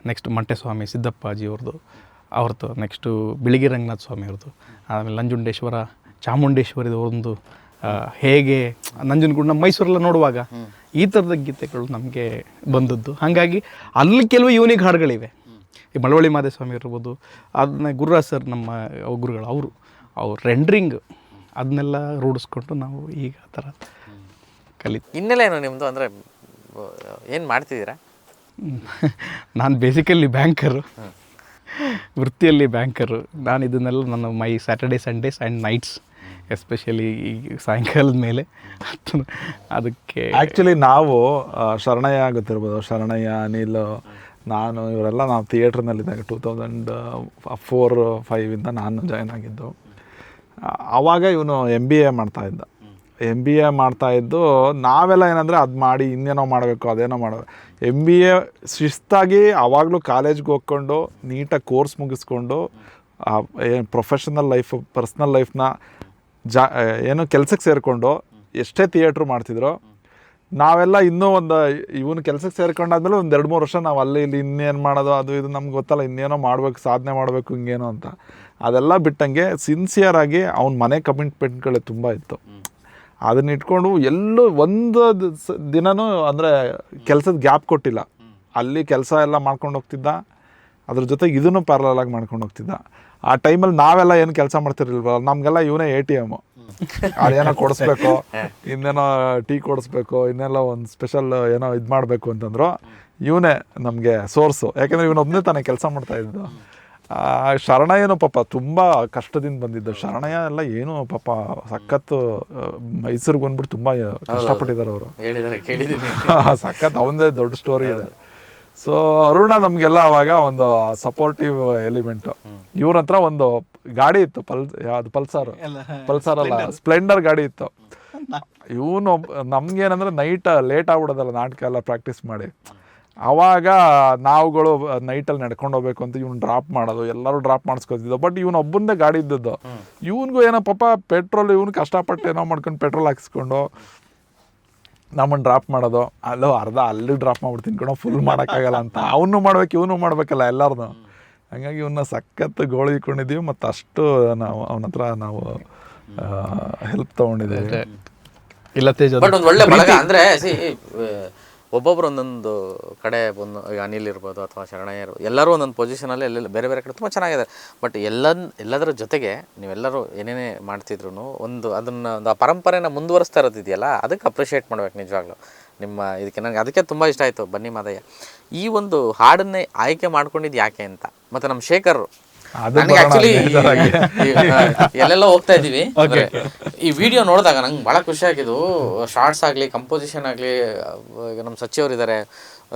ನೆಕ್ಸ್ಟ್ ಮಂಟೆಸ್ವಾಮಿ ಸಿದ್ದಪ್ಪಾಜಿ ಅವ್ರದ್ದು ನೆಕ್ಸ್ಟು ಬಿಳಿಗಿ ರಂಗನಾಥ ಸ್ವಾಮಿ ಅವ್ರದ್ದು, ಆಮೇಲೆ ನಂಜುಂಡೇಶ್ವರ ಚಾಮುಂಡೇಶ್ವರಿದು ಒಂದು ಹೇಗೆ ನಂಜನಗೂಡನ್ನ ಮೈಸೂರೆಲ್ಲ ನೋಡುವಾಗ ಈ ಥರದ ಗೀತೆಗಳು ನಮಗೆ ಬಂದದ್ದು. ಹಾಗಾಗಿ ಅಲ್ಲಿ ಕೆಲವು ಯೂನಿಕ್ ಹಾಡುಗಳಿವೆ. ಈ ಮಳವಳ್ಳಿ ಮಾದೇಸ್ವಾಮಿ ಇರ್ಬೋದು, ಅದನ್ನ ಗುರುರಾಜ್ ಸರ್ ನಮ್ಮ ಗುರುಗಳು, ಅವ್ರು ರೆಂಡ್ರಿಂಗ್ ಅದನ್ನೆಲ್ಲ ರೂಢಿಸ್ಕೊಂಡು ನಾವು ಈಗ ಆ ಥರ ಹಿನ್ನೆಲೆ ಏನು ನಿಮ್ಮದು? ಅಂದರೆ ಏನು ಮಾಡ್ತಿದ್ದೀರಾ? ನಾನು ಬೇಸಿಕಲಿ ಬ್ಯಾಂಕರು, ವೃತ್ತಿಯಲ್ಲಿ ಬ್ಯಾಂಕರು. ನಾನು ಇದನ್ನೆಲ್ಲ ನನ್ನ my Saturday Sundays and nights, especially ಈ ಸಾಯಂಕಾಲದ ಮೇಲೆ ಅದಕ್ಕೆ ಆ್ಯಕ್ಚುಲಿ ನಾವು ಶರಣಯ್ಯ ಗೊತ್ತಿರ್ಬೋದು, ಶರಣಯ್ಯ, ಅನಿಲ್, ನಾನು ಇವರೆಲ್ಲ ನಾವು ಥಿಯೇಟ್ರ್ನಲ್ಲಿದ್ದಾಗ 2004-05 ನಾನು ಜಾಯ್ನ್ ಆಗಿದ್ದು. ಆವಾಗ ಇವನು MBA ಮಾಡ್ತಾಯಿದ್ದು. ನಾವೆಲ್ಲ ಏನಂದರೆ ಅದು ಮಾಡಿ ಇನ್ನೇನೋ ಮಾಡಬೇಕು, ಅದೇನೋ ಮಾಡಬೇಕು. MBA ಶಿಸ್ತಾಗಿ ಆವಾಗಲೂ ಕಾಲೇಜ್ಗೆ ಹೋಗ್ಕೊಂಡು ನೀಟಾಗಿ ಕೋರ್ಸ್ ಮುಗಿಸ್ಕೊಂಡು ಏನು ಪ್ರೊಫೆಷನಲ್ ಲೈಫ್ ಪರ್ಸ್ನಲ್ ಲೈಫ್ನ ಏನು ಕೆಲಸಕ್ಕೆ ಸೇರಿಕೊಂಡು ಎಷ್ಟೇ ಥಿಯೇಟ್ರು ಮಾಡ್ತಿದ್ರು. ನಾವೆಲ್ಲ ಇನ್ನೂ ಇವನು ಕೆಲಸಕ್ಕೆ ಸೇರ್ಕೊಂಡಾದ್ಮೇಲೆ ಒಂದು 2-3 ವರ್ಷ ನಾವು ಅಲ್ಲಿ ಇಲ್ಲಿ ಇನ್ನೇನು ಮಾಡೋದು ಅದು ಇದು ನಮ್ಗೆ ಗೊತ್ತಲ್ಲ, ಇನ್ನೇನೋ ಮಾಡಬೇಕು, ಸಾಧನೆ ಮಾಡಬೇಕು, ಹಿಂಗೇನೋ ಅಂತ. ಅದೆಲ್ಲ ಬಿಟ್ಟಂಗೆ ಸಿನ್ಸಿಯರಾಗಿ ಅವ್ನ ಮನೆ ಕಮಿಟ್ಮೆಂಟ್ಗಳೇ ತುಂಬ ಇತ್ತು. ಅದನ್ನ ಇಟ್ಕೊಂಡು ಎಲ್ಲೂ ಒಂದು ದಿನವೂ ಅಂದರೆ ಕೆಲಸದ ಗ್ಯಾಪ್ ಕೊಟ್ಟಿಲ್ಲ. ಅಲ್ಲಿ ಕೆಲಸ ಎಲ್ಲ ಮಾಡ್ಕೊಂಡು ಹೋಗ್ತಿದ್ದ, ಅದ್ರ ಜೊತೆಗೆ ಇದನ್ನು ಪ್ಯಾರಲಾಗಿ ಮಾಡ್ಕೊಂಡು ಹೋಗ್ತಿದ್ದ. ಆ ಟೈಮಲ್ಲಿ ನಾವೆಲ್ಲ ಏನು ಕೆಲಸ ಮಾಡ್ತಿರ್ಲಿಲ್ವಲ್ಲ, ನಮಗೆಲ್ಲ ಇವನೇ ATM. ಅದೇನೋ ಕೊಡಿಸ್ಬೇಕು, ಇನ್ನೇನೋ ಟೀ ಕೊಡಿಸ್ಬೇಕು, ಇನ್ನೆಲ್ಲ ಒಂದು ಸ್ಪೆಷಲ್ ಏನೋ ಇದು ಮಾಡಬೇಕು ಅಂತಂದ್ರು ಇವನೇ ನಮಗೆ ಸೋರ್ಸು. ಯಾಕೆಂದರೆ ಇವನೊಬ್ಬನೇ ತಾನೇ ಕೆಲಸ ಮಾಡ್ತಾಯಿದ್ದು. ಶರಣಯ್ಯನೂ ಪಾಪ ತುಂಬ ಕಷ್ಟದಿಂದ ಬಂದಿದ್ದು. ಶರಣಯ್ಯ ಎಲ್ಲ ಏನು ಪಾಪ ಸಖತ್ತು ಮೈಸೂರಿಗೆ ಬಂದ್ಬಿಟ್ಟು ತುಂಬ ಕಷ್ಟಪಟ್ಟಿದ್ದಾರೆ ಅವರು. ಸಖತ್ ಅವನದೇ ದೊಡ್ಡ ಸ್ಟೋರಿ ಇದೆ. ಸೊ ಅರುಣ ನಮಗೆಲ್ಲ ಅವಾಗ ಒಂದು ಸಪೋರ್ಟಿವ್ ಎಲಿಮೆಂಟು. ಇವ್ರ ಹತ್ರ ಒಂದು ಗಾಡಿ ಇತ್ತು, ಪಲ್ಸರ್ ಅಲ್ಲ, ಸ್ಪ್ಲೆಂಡರ್ ಗಾಡಿ ಇತ್ತು. ಇವನು ನಮ್ಗೇನಂದ್ರೆ ನೈಟ್ ಲೇಟ್ ಆಗ್ಬಿಡೋದಲ್ಲ ನಾಟಕ ಎಲ್ಲ ಪ್ರಾಕ್ಟೀಸ್ ಮಾಡಿ. ಆವಾಗ ನಾವುಗಳು ನೈಟಲ್ಲಿ ನಡ್ಕೊಂಡು ಹೋಗ್ಬೇಕು ಅಂತ ಇವ್ನು ಡ್ರಾಪ್ ಮಾಡೋದು, ಎಲ್ಲರೂ ಡ್ರಾಪ್ ಮಾಡಿಸ್ಕೊತಿದ್ದೋ. ಬಟ್ ಇವನು ಒಬ್ಬಂದೇ ಗಾಡಿ ಇದ್ದದ್ದು. ಇವನಿಗೂ ಏನೋ ಪಾಪ ಪೆಟ್ರೋಲ್, ಇವನು ಕಷ್ಟಪಟ್ಟು ಏನೋ ಮಾಡ್ಕೊಂಡು ಪೆಟ್ರೋಲ್ ಹಾಕಿಸ್ಕೊಂಡು ನಮ್ಮನ್ನು ಡ್ರಾಪ್ ಮಾಡೋದು. ಅರ್ಧ ಅಲ್ಲಿ ಡ್ರಾಪ್ ಮಾಡ್ಬಿಡ್ತೀನಿ ಕಣೋ, ಫುಲ್ ಮಾಡೋಕ್ಕಾಗಲ್ಲ ಅಂತ. ಅವನು ಮಾಡ್ಬೇಕು, ಇವನು ಮಾಡಬೇಕಲ್ಲ ಎಲ್ಲರದು. ಹಂಗಾಗಿ ಇವನ್ನ ಸಖತ್ತು ಗೋಳಿಕೊಂಡಿದ್ದೀವಿ. ಮತ್ತು ಅಷ್ಟು ನಾವು ಅವನ ಹತ್ರ ನಾವು ಹೆಲ್ಪ್ ತೊಗೊಂಡಿದ್ದೀವಿ. ಇಲ್ಲ ತೇಜ್, ಬಟ್ ಒಂದು ಒಳ್ಳೆ ಬಳಗ ಅಂದರೆ ಒಬ್ಬೊಬ್ರು ಒಂದೊಂದು ಕಡೆ ಒಂದು, ಈಗ ಅನಿಲ್ ಇರ್ಬೋದು ಅಥವಾ ಶರಣಯ್ಯ ಇರ್ಬೋದು, ಎಲ್ಲರೂ ಒಂದೊಂದು ಪೊಸಿಷನಲ್ಲಿ ಎಲ್ಲೆಲ್ಲ ಬೇರೆ ಬೇರೆ ಕಡೆ ತುಂಬ ಚೆನ್ನಾಗಿದೆ. ಬಟ್ ಎಲ್ಲದರ ಜೊತೆಗೆ ನೀವೆಲ್ಲರೂ ಏನೇನೇ ಮಾಡ್ತಿದ್ರು ಅದನ್ನು ಒಂದು ಆ ಪರಂಪರೆನ ಮುಂದುವರಿಸ್ತಾ ಇರೋದಿದೆಯಲ್ಲ, ಅದಕ್ಕೆ ಅಪ್ರಿಷಿಯೇಟ್ ಮಾಡ್ಬೇಕು ನಿಜವಾಗ್ಲೂ. ನಿಮ್ಮ ಇದಕ್ಕೆ ನನಗೆ ಅದಕ್ಕೆ ತುಂಬ ಇಷ್ಟ ಆಯಿತು ಬನ್ನಿ ಮಾದಯ್ಯ. ಈ ಒಂದು ಹಾಡನ್ನೇ ಆಯ್ಕೆ ಮಾಡ್ಕೊಂಡಿದ್ದು ಯಾಕೆ ಅಂತ. ಮತ್ತು ನಮ್ಮ ಶೇಖರ್, ನನಗೆ ಆ್ಯಕ್ಚುಲಿ ಎಲ್ಲೆಲ್ಲ ಹೋಗ್ತಾ ಇದ್ದೀವಿ, ಈ ವಿಡಿಯೋ ನೋಡಿದಾಗ ನಂಗೆ ಭಾಳ ಖುಷಿ ಆಗಿದ್ದು. ಶಾರ್ಟ್ಸ್ ಆಗಲಿ, ಕಂಪೋಸಿಷನ್ ಆಗಲಿ, ಈಗ ನಮ್ಮ ಸಚಿವರು ಇದ್ದಾರೆ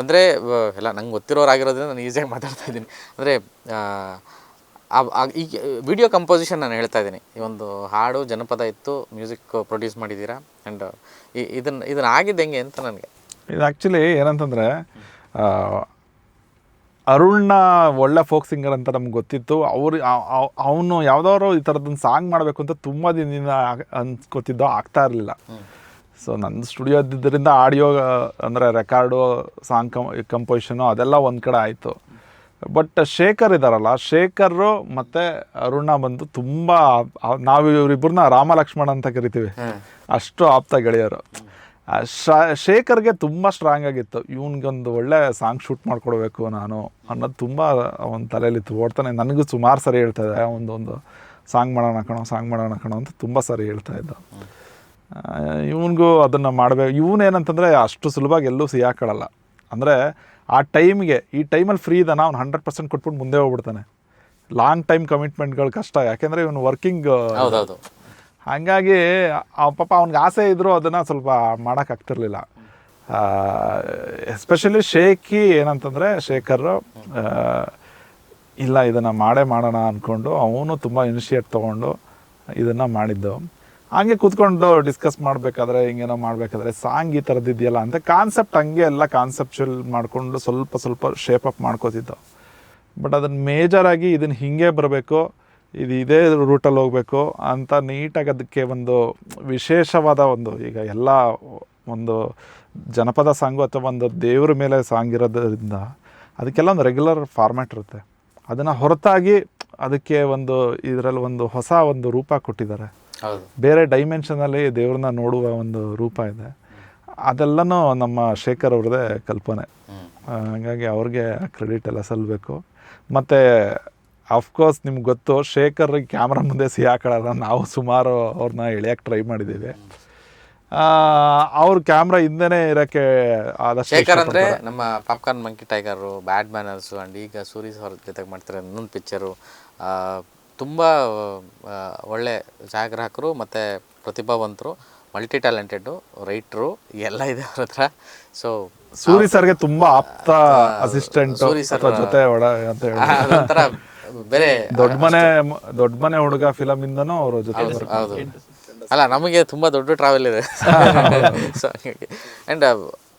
ಅಂದರೆ ಎಲ್ಲ ನಂಗೆ ಗೊತ್ತಿರೋರಾಗಿರೋದ್ರಿಂದ ನಾನು ಈಸಿಯಾಗಿ ಮಾತಾಡ್ತಾ ಇದ್ದೀನಿ. ಅಂದರೆ ಈ ವಿಡಿಯೋ ಕಂಪೋಸಿಷನ್ ನಾನು ಹೇಳ್ತಾ ಇದ್ದೀನಿ. ಈ ಒಂದು ಹಾಡು ಜನಪದ ಇತ್ತು, ಮ್ಯೂಸಿಕ್ ಪ್ರೊಡ್ಯೂಸ್ ಮಾಡಿದ್ದೀರಾ. ಆ್ಯಂಡ್ ಇದನ್ನು ಆಗಿದ್ದು ಹೆಂಗೆ ಅಂತ ನನಗೆ ಇದು ಆ್ಯಕ್ಚುಲಿ ಏನಂತಂದರೆ ಅರುಣ್ನ ಒಳ್ಳೆ ಫೋಕ್ ಸಿಂಗರ್ ಅಂತ ನಮ್ಗೆ ಗೊತ್ತಿತ್ತು. ಅವನು ಯಾವುದಾದ್ರು ಈ ಥರದ್ದೊಂದು ಸಾಂಗ್ ಮಾಡಬೇಕು ಅಂತ ತುಂಬ ದಿನದಿಂದ ಅನ್ಸ್ಕೊತಿದ್ದೋ, ಆಗ್ತಾ ಇರಲಿಲ್ಲ. ಸೊ ನನ್ನ ಸ್ಟುಡಿಯೋ ಇದ್ದಿದ್ದರಿಂದ ಆಡಿಯೋ ಅಂದರೆ ರೆಕಾರ್ಡು, ಸಾಂಗ್ ಕಂಪೋಸಿಷನು ಅದೆಲ್ಲ ಒಂದು ಕಡೆ ಆಯಿತು. ಬಟ್ ಶೇಖರ್ ಇದ್ದಾರಲ್ಲ, ಶೇಖರು ಮತ್ತು ಅರುಣ ಬಂದು ತುಂಬ, ನಾವು ಇವರಿಬ್ಬರನ್ನ ರಾಮ ಲಕ್ಷ್ಮಣ ಅಂತ ಕರಿತೀವಿ, ಅಷ್ಟು ಆಪ್ತ ಗೆಳೆಯರು. ಶೇಖರ್ಗೆ ತುಂಬ ಸ್ಟ್ರಾಂಗ್ ಆಗಿತ್ತು, ಇವನಿಗೊಂದು ಒಳ್ಳೆ ಸಾಂಗ್ ಶೂಟ್ ಮಾಡಿಕೊಡ್ಬೇಕು ನಾನು ಅನ್ನೋದು ತುಂಬ ಅವನ ತಲೆಯಲ್ಲಿತ್ತು. ಓಡ್ತಾನೆ, ನನಗೂ ಸುಮಾರು ಸರಿ ಹೇಳ್ತಾ ಇದ್ದೆ, ಒಂದು ಸಾಂಗ್ ಮಾಡೋಣ ಕಣೋ ಅಂತ ತುಂಬ ಸರಿ ಹೇಳ್ತಾ ಇದ್ದ. ಇವನಿಗೂ ಅದನ್ನು ಮಾಡಬೇಕು. ಇವನೇನಂತಂದರೆ ಅಷ್ಟು ಸುಲಭವಾಗಿ ಎಲ್ಲೂ ಸಿಗಾಕೊಳ್ಳಲ್ಲ. ಅಂದರೆ ಆ ಟೈಮ್ಗೆ, ಈ ಟೈಮಲ್ಲಿ ಫ್ರೀ ಇದ್ದಾನ, ಅವ್ನು 100% ಕೊಟ್ಬಿಟ್ಟು ಮುಂದೆ ಹೋಗ್ಬಿಡ್ತಾನೆ. ಲಾಂಗ್ ಟೈಮ್ ಕಮಿಟ್ಮೆಂಟ್ಗಳು ಕಷ್ಟ, ಯಾಕೆಂದರೆ ಇವನು ವರ್ಕಿಂಗ್. ಹಾಗಾಗಿ ಪಾಪ ಅವ್ನಿಗೆ ಆಸೆ ಇದ್ದರೂ ಅದನ್ನು ಸ್ವಲ್ಪ ಮಾಡೋಕ್ಕಾಗ್ತಿರ್ಲಿಲ್ಲ. ಎಸ್ಪೆಷಲಿ ಶೇಖಿ ಏನಂತಂದರೆ, ಶೇಖರ್ ಇಲ್ಲ ಇದನ್ನು ಮಾಡೋಣ ಅಂದ್ಕೊಂಡು ಅವನು ತುಂಬ ಇನಿಷಿಯೇಟ್ ತೊಗೊಂಡು ಇದನ್ನು ಮಾಡಿದ್ದು. ಹಂಗೆ ಕೂತ್ಕೊಂಡು ಡಿಸ್ಕಸ್ ಮಾಡಬೇಕಾದ್ರೆ, ಹಿಂಗೇನೋ ಮಾಡಬೇಕಾದ್ರೆ ಸಾಂಗ್ ಈ ಥರದ್ದು ಇದೆಯಲ್ಲ ಅಂತ ಕಾನ್ಸೆಪ್ಟ್ ಹಂಗೆ ಎಲ್ಲ ಕಾನ್ಸೆಪ್ಚುಯಲ್ ಮಾಡಿಕೊಂಡು ಸ್ವಲ್ಪ ಶೇಪ್ ಅಪ್ ಮಾಡ್ಕೋತಿದ್ದು. ಬಟ್ ಅದನ್ನು ಮೇಜರಾಗಿ ಇದನ್ನು ಹೀಗೆ ಬರಬೇಕು, ಇದೇ ರೂಟಲ್ಲಿ ಹೋಗಬೇಕು ಅಂತ ನೀಟಾಗಿ ಅದಕ್ಕೆ ಒಂದು ವಿಶೇಷವಾದ ಒಂದು, ಈಗ ಎಲ್ಲ ಒಂದು ಜನಪದ ಸಾಂಗು ಅಥವಾ ಒಂದು ದೇವ್ರ ಮೇಲೆ ಸಾಂಗ್ ಇರೋದ್ರಿಂದ ಅದಕ್ಕೆಲ್ಲ ಒಂದು ರೆಗ್ಯುಲರ್ ಫಾರ್ಮ್ಯಾಟ್ ಇರುತ್ತೆ. ಅದನ್ನು ಹೊರತಾಗಿ ಅದಕ್ಕೆ ಒಂದು ಇದರಲ್ಲಿ ಒಂದು ಹೊಸ ಒಂದು ರೂಪ ಕೊಟ್ಟಿದ್ದಾರೆ. ಬೇರೆ ಡೈಮೆನ್ಷನಲ್ಲಿ ದೇವ್ರನ್ನ ನೋಡುವ ಒಂದು ರೂಪ ಇದೆ. ಅದೆಲ್ಲನೂ ನಮ್ಮ ಶೇಖರ್ ಅವ್ರದ್ದೇ ಕಲ್ಪನೆ. ಹಾಗಾಗಿ ಅವ್ರಿಗೆ ಕ್ರೆಡಿಟ್ ಎಲ್ಲ ಸಲ್ಲಬೇಕು. ಮತ್ತು ಅಫ್ಕೋರ್ಸ್ ನಿಮ್ಗೆ ಗೊತ್ತು, ಶೇಖರ್ ಕ್ಯಾಮ್ರಾ ಮುಂದೆ ಸಿಗಾಕೊಳ್ಳಲ್ಲ. ನಾವು ಸುಮಾರು ಅವ್ರನ್ನ ಎಳೆಯೋಕ್ಕೆ ಟ್ರೈ ಮಾಡಿದ್ದೀವಿ. ಅವ್ರ ಕ್ಯಾಮ್ರಾ ಹಿಂದೆನೇ ಇರೋಕ್ಕೆ ಆದಷ್ಟು. ಶೇಖರ್ ಅಂದರೆ ನಮ್ಮ popcorn monkey tiger, bad manners and ಈಗ ಸೂರೀಸ್ ಅವ್ರ ಜೊತೆಗೆ ಮಾಡ್ತಾರೆ ಇನ್ನೊಂದು ಪಿಕ್ಚರು. ತುಂಬ ಒಳ್ಳೆ ಛಾಯಾಗ್ರಾಹಕರು ಮತ್ತು ಪ್ರತಿಭಾವಂತರು, ಮಲ್ಟಿ ಟ್ಯಾಲೆಂಟೆಡ್ಡು, ರೈಟ್ರು ಎಲ್ಲ ಇದೆ ಅವ್ರ ಹತ್ರ. ಸೊ ಸೂರಿ ಸರ್ಗೆ ತುಂಬ ಆಪ್ತ ಅಸಿಸ್ಟೆಂಟ್ ಜೊತೆ ಅಂತ ಹೇಳಿ ಅದೊಂಥರ ಬೇರೆ. ದೊಡ್ಡ ಮನೆ ಹುಡುಗ ಫಿಲಮ್ ಇಂದನೂ ಅವ್ರ ಜೊತೆ. ಹೌದು, ಅಲ್ಲ ನಮಗೆ ತುಂಬ ದೊಡ್ಡ ಟ್ರಾವೆಲ್ ಇದೆ. ಸೊ ಹಾಗಾಗಿ ಆ್ಯಂಡ್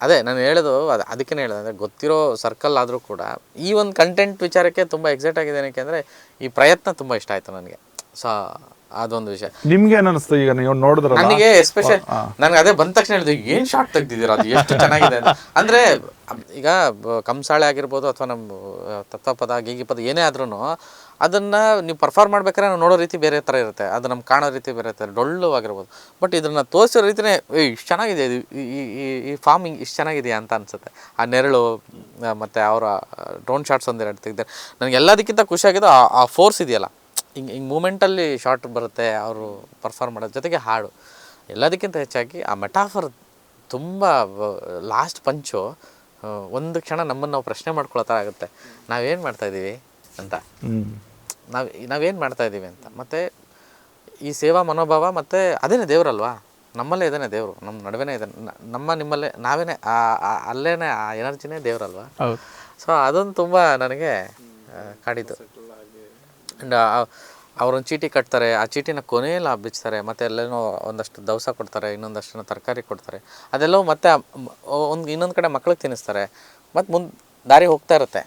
ಅದೇ ನಾನು ಹೇಳೋದು, ಅದಕ್ಕೇ ಹೇಳಿದೆ, ಅಂದರೆ ಗೊತ್ತಿರೋ ಸರ್ಕಲ್ ಆದರೂ ಕೂಡ ಈ ಒಂದು ಕಂಟೆಂಟ್ ವಿಚಾರಕ್ಕೆ ತುಂಬ ಎಕ್ಸೈಟ್ ಆಗಿದೆ. ಏನಕ್ಕೆ ಈ ಪ್ರಯತ್ನ ತುಂಬ ಇಷ್ಟ ಆಯಿತು ನನಗೆ. ಸೊ ಅದೊಂದು ವಿಷಯ. ನಿಮ್ಗೆ ಏನು ಅನಿಸ್ತು ಈಗ ನೀವು ನೋಡಿದ್ರೆ? ನನಗೆ ಎಸ್ಪೆಷಲ್ ನನಗೆ ಅದೇ ಬಂದ ತಕ್ಷಣ ಹೇಳಿದೆ, ಏನು ಶಾರ್ಟ್ ತೆಗ್ದಿದ್ದೀರಾ, ಅದು ಎಷ್ಟು ಚೆನ್ನಾಗಿದೆ ಅಂದರೆ. ಈಗ ಕಂಸಾಳೆ ಆಗಿರ್ಬೋದು ಅಥವಾ ನಮ್ಮ ತತ್ವಪದ, ಗೀಗಿಪದ ಏನೇ ಆದ್ರೂ ಅದನ್ನು ನೀವು ಪರ್ಫಾರ್ಮ್ ಮಾಡ್ಬೇಕಾದ್ರೆ ನಾವು ನೋಡೋ ರೀತಿ ಬೇರೆ ಥರ ಇರುತ್ತೆ, ಅದು ನಮ್ಗೆ ಕಾಣೋ ರೀತಿ ಬೇರೆ ಇರುತ್ತೆ, ಡೊಳ್ಳು ಆಗಿರ್ಬೋದು. ಬಟ್ ಇದನ್ನು ತೋರಿಸೋ ರೀತಿಯೇ ಇಷ್ಟು ಚೆನ್ನಾಗಿದೆ, ಇದು ಈ ಫಾರ್ಮಿಂಗ್ ಇಷ್ಟು ಚೆನ್ನಾಗಿದೆಯಾ ಅಂತ ಅನಿಸುತ್ತೆ. ಆ ನೆರಳು ಮತ್ತು ಅವರ ಡ್ರೋನ್ ಶಾಟ್ಸ್ ಒಂದೆರಡು ತೆಗ್ದಾರೆ. ನನಗೆ ಎಲ್ಲದಕ್ಕಿಂತ ಖುಷಿಯಾಗಿದ್ದು ಆ ಫೋರ್ಸ್ ಇದೆಯಲ್ಲ, ಹಿಂಗೆ ಮೂಮೆಂಟಲ್ಲಿ ಶಾರ್ಟ್ ಬರುತ್ತೆ ಅವರು ಪರ್ಫಾರ್ಮ್ ಮಾಡೋದ್ರ ಜೊತೆಗೆ ಹಾಡು. ಎಲ್ಲದಕ್ಕಿಂತ ಹೆಚ್ಚಾಗಿ ಆ ಮೆಟಾಫರ್ ತುಂಬ ಲಾಸ್ಟ್ ಪಂಚು ಒಂದು ಕ್ಷಣ ನಮ್ಮನ್ನು ನಾವು ಪ್ರಶ್ನೆ ಮಾಡ್ಕೊಳ್ಳೋ ಥರ ಆಗುತ್ತೆ. ನಾವೇನು ಮಾಡ್ತಾಯಿದ್ದೀವಿ ಅಂತ, ನಾವೇನು ಮಾಡ್ತಾಯಿದ್ದೀವಿ ಅಂತ. ಮತ್ತು ಈ ಸೇವಾ ಮನೋಭಾವ, ಮತ್ತು ಅದೇನೇ ದೇವರಲ್ವಾ, ನಮ್ಮಲ್ಲೇ ಇದ್ದಾನೆ ದೇವರು, ನಮ್ಮ ನಡುವೆನೇ ಇದ್ದಾನೆ, ನಿಮ್ಮಲ್ಲೇ ನಾವೇನೇ ಅಲ್ಲೇ ಆ ಎನರ್ಜಿನೇ ದೇವರಲ್ವಾ. ಸೊ ಅದೊಂದು ತುಂಬ ನನಗೆ ಕಾಡಿದ್ದು. ಆ್ಯಂಡ್ ಅವರೊಂದು ಚೀಟಿ ಕಟ್ತಾರೆ, ಆ ಚೀಟಿನ ಕೊನೆಯಲ್ಲಿ ಬಿಚ್ತಾರೆ, ಮತ್ತು ಎಲ್ಲೇನೋ ಒಂದಷ್ಟು ದವಸ ಕೊಡ್ತಾರೆ, ಇನ್ನೊಂದಷ್ಟು ತರಕಾರಿ ಕೊಡ್ತಾರೆ. ಅದೆಲ್ಲವೂ ಮತ್ತೆ ಇನ್ನೊಂದು ಕಡೆ ಮಕ್ಳಿಗೆ ತಿನ್ನಿಸ್ತಾರೆ, ಮತ್ತು ಮುಂದೆ ದಾರಿ ಹೋಗ್ತಾ ಇರುತ್ತೆ.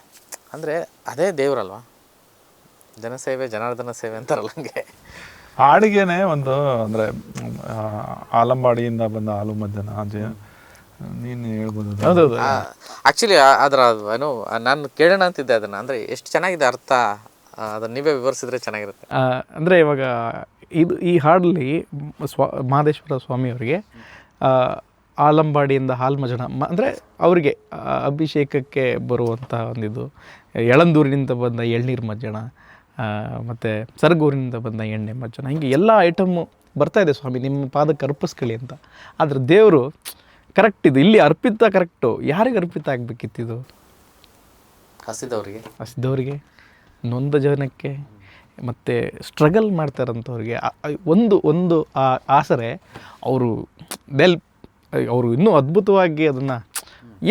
ಅಂದರೆ ಅದೇ ದೇವರಲ್ವಾ, ಜನಸೇವೆ ಜನಾರ್ದನ ಸೇವೆ ಅಂತಾರಲ್ಲ ಹಂಗೆ. ಹಾಡಿಗೆನೆ ಒಂದು ಅಂದರೆ ಆಲಂಬಾಡಿಯಿಂದ ಬಂದ ಹಾಲು ಮಜ್ಜನ ನೀನು ಹೇಳ್ಬೋದು. ಹೌದೌದು. ಆ್ಯಕ್ಚುಲಿ ಅದರ ಏನು ನಾನು ಕೇಳೋಣ ಅಂತಿದ್ದೆ ಅದನ್ನು, ಅಂದರೆ ಎಷ್ಟು ಚೆನ್ನಾಗಿದೆ ಅರ್ಥ, ಅದನ್ನು ನೀವೇ ವಿವರಿಸಿದ್ರೆ ಚೆನ್ನಾಗಿರುತ್ತೆ. ಅಂದರೆ ಇವಾಗ ಈ ಹಾಡಲ್ಲಿ ಮಹದೇಶ್ವರ ಸ್ವಾಮಿಯವರಿಗೆ ಆಲಂಬಾಡಿಯಿಂದ ಹಾಲು ಮಜ್ಜನ ಅಂದರೆ ಅವರಿಗೆ ಅಭಿಷೇಕಕ್ಕೆ ಬರುವಂಥ ಒಂದಿದು, ಯಳಂದೂರಿನಿಂದ ಬಂದ ಎಳ್ನೀರು ಮಜ್ಜನ, ಮತ್ತು ಸರಗೂರಿನಿಂದ ಬಂದ ಎಣ್ಣೆ ಮಜ್ಜನ, ಹೀಗೆ ಎಲ್ಲ ಐಟಮ್ಮು ಬರ್ತಾಯಿದೆ ಸ್ವಾಮಿ ನಿಮ್ಮ ಪಾದಕ್ಕೆ ಅರ್ಪಿಸ್ಕೊಳ್ಳಿ ಅಂತ. ಆದರೆ ದೇವರು ಕರೆಕ್ಟ್ ಇದು ಇಲ್ಲಿ ಅರ್ಪಿತ ಕರೆಕ್ಟು. ಯಾರಿಗೆ ಅರ್ಪಿತ ಆಗಬೇಕಿತ್ತಿದು? ಹಸಿದವರಿಗೆ, ನೊಂದ ಜನಕ್ಕೆ, ಮತ್ತು ಸ್ಟ್ರಗಲ್ ಮಾಡ್ತಾರಂಥವ್ರಿಗೆ ಒಂದು ಆಸರೆ ಅವರು ಅವರು ಇನ್ನೂ ಅದ್ಭುತವಾಗಿ ಅದನ್ನು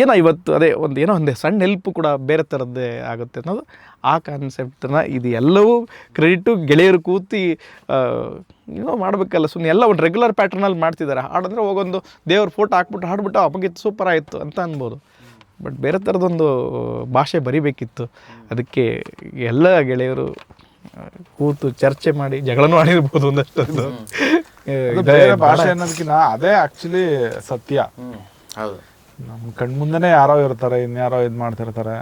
ಏನೋ ಇವತ್ತು ಅದೇ ಒಂದು ಏನೋ ಒಂದು ಸಣ್ಣ ಹೆಲ್ಪ್ ಕೂಡ ಬೇರೆ ಥರದ್ದೇ ಆಗುತ್ತೆ ಅನ್ನೋದು ಆ ಕಾನ್ಸೆಪ್ಟನ್ನ ಇದು ಎಲ್ಲವೂ ಕ್ರೆಡಿಟು ಗೆಳೆಯರು ಕೂತಿ ಏನೋ ಮಾಡಬೇಕಲ್ಲ, ಸುಮ್ಮನೆ ಎಲ್ಲ ಒಂದು ರೆಗ್ಯುಲರ್ ಪ್ಯಾಟ್ರನಲ್ಲಿ ಮಾಡ್ತಿದ್ದಾರೆ. ಹಾಡಂದರೆ ಹೋಗೊಂದು ದೇವ್ರ ಫೋಟೋ ಹಾಕ್ಬಿಟ್ಟು ಹಾಡ್ಬಿಟ್ಟು ಅಪ್ಪಗಿತ್ತು ಸೂಪರ್ ಆಯಿತು ಅಂತ ಅನ್ಬೋದು. ಬಟ್ ಬೇರೆ ಥರದೊಂದು ಭಾಷೆ ಬರಿಬೇಕಿತ್ತು. ಅದಕ್ಕೆ ಎಲ್ಲ ಗೆಳೆಯರು ಕೂತು ಚರ್ಚೆ ಮಾಡಿ ಜಗಳನೂ ಆಡಿರ್ಬೋದು ಒಂದಷ್ಟು. ಅದು ಬೇರೆ ಭಾಷೆ ಅನ್ನೋದಕ್ಕಿಂತ ಅದೇ ಆ್ಯಕ್ಚುಲಿ ಸತ್ಯ. ಹೌದು, ನಮ್ಮ ಕಣ್ಮುಂದೆನೇ ಯಾರೋ ಇರ್ತಾರೆ, ಇನ್ಯಾರೋ ಇದು ಮಾಡ್ತಿರ್ತಾರೆ,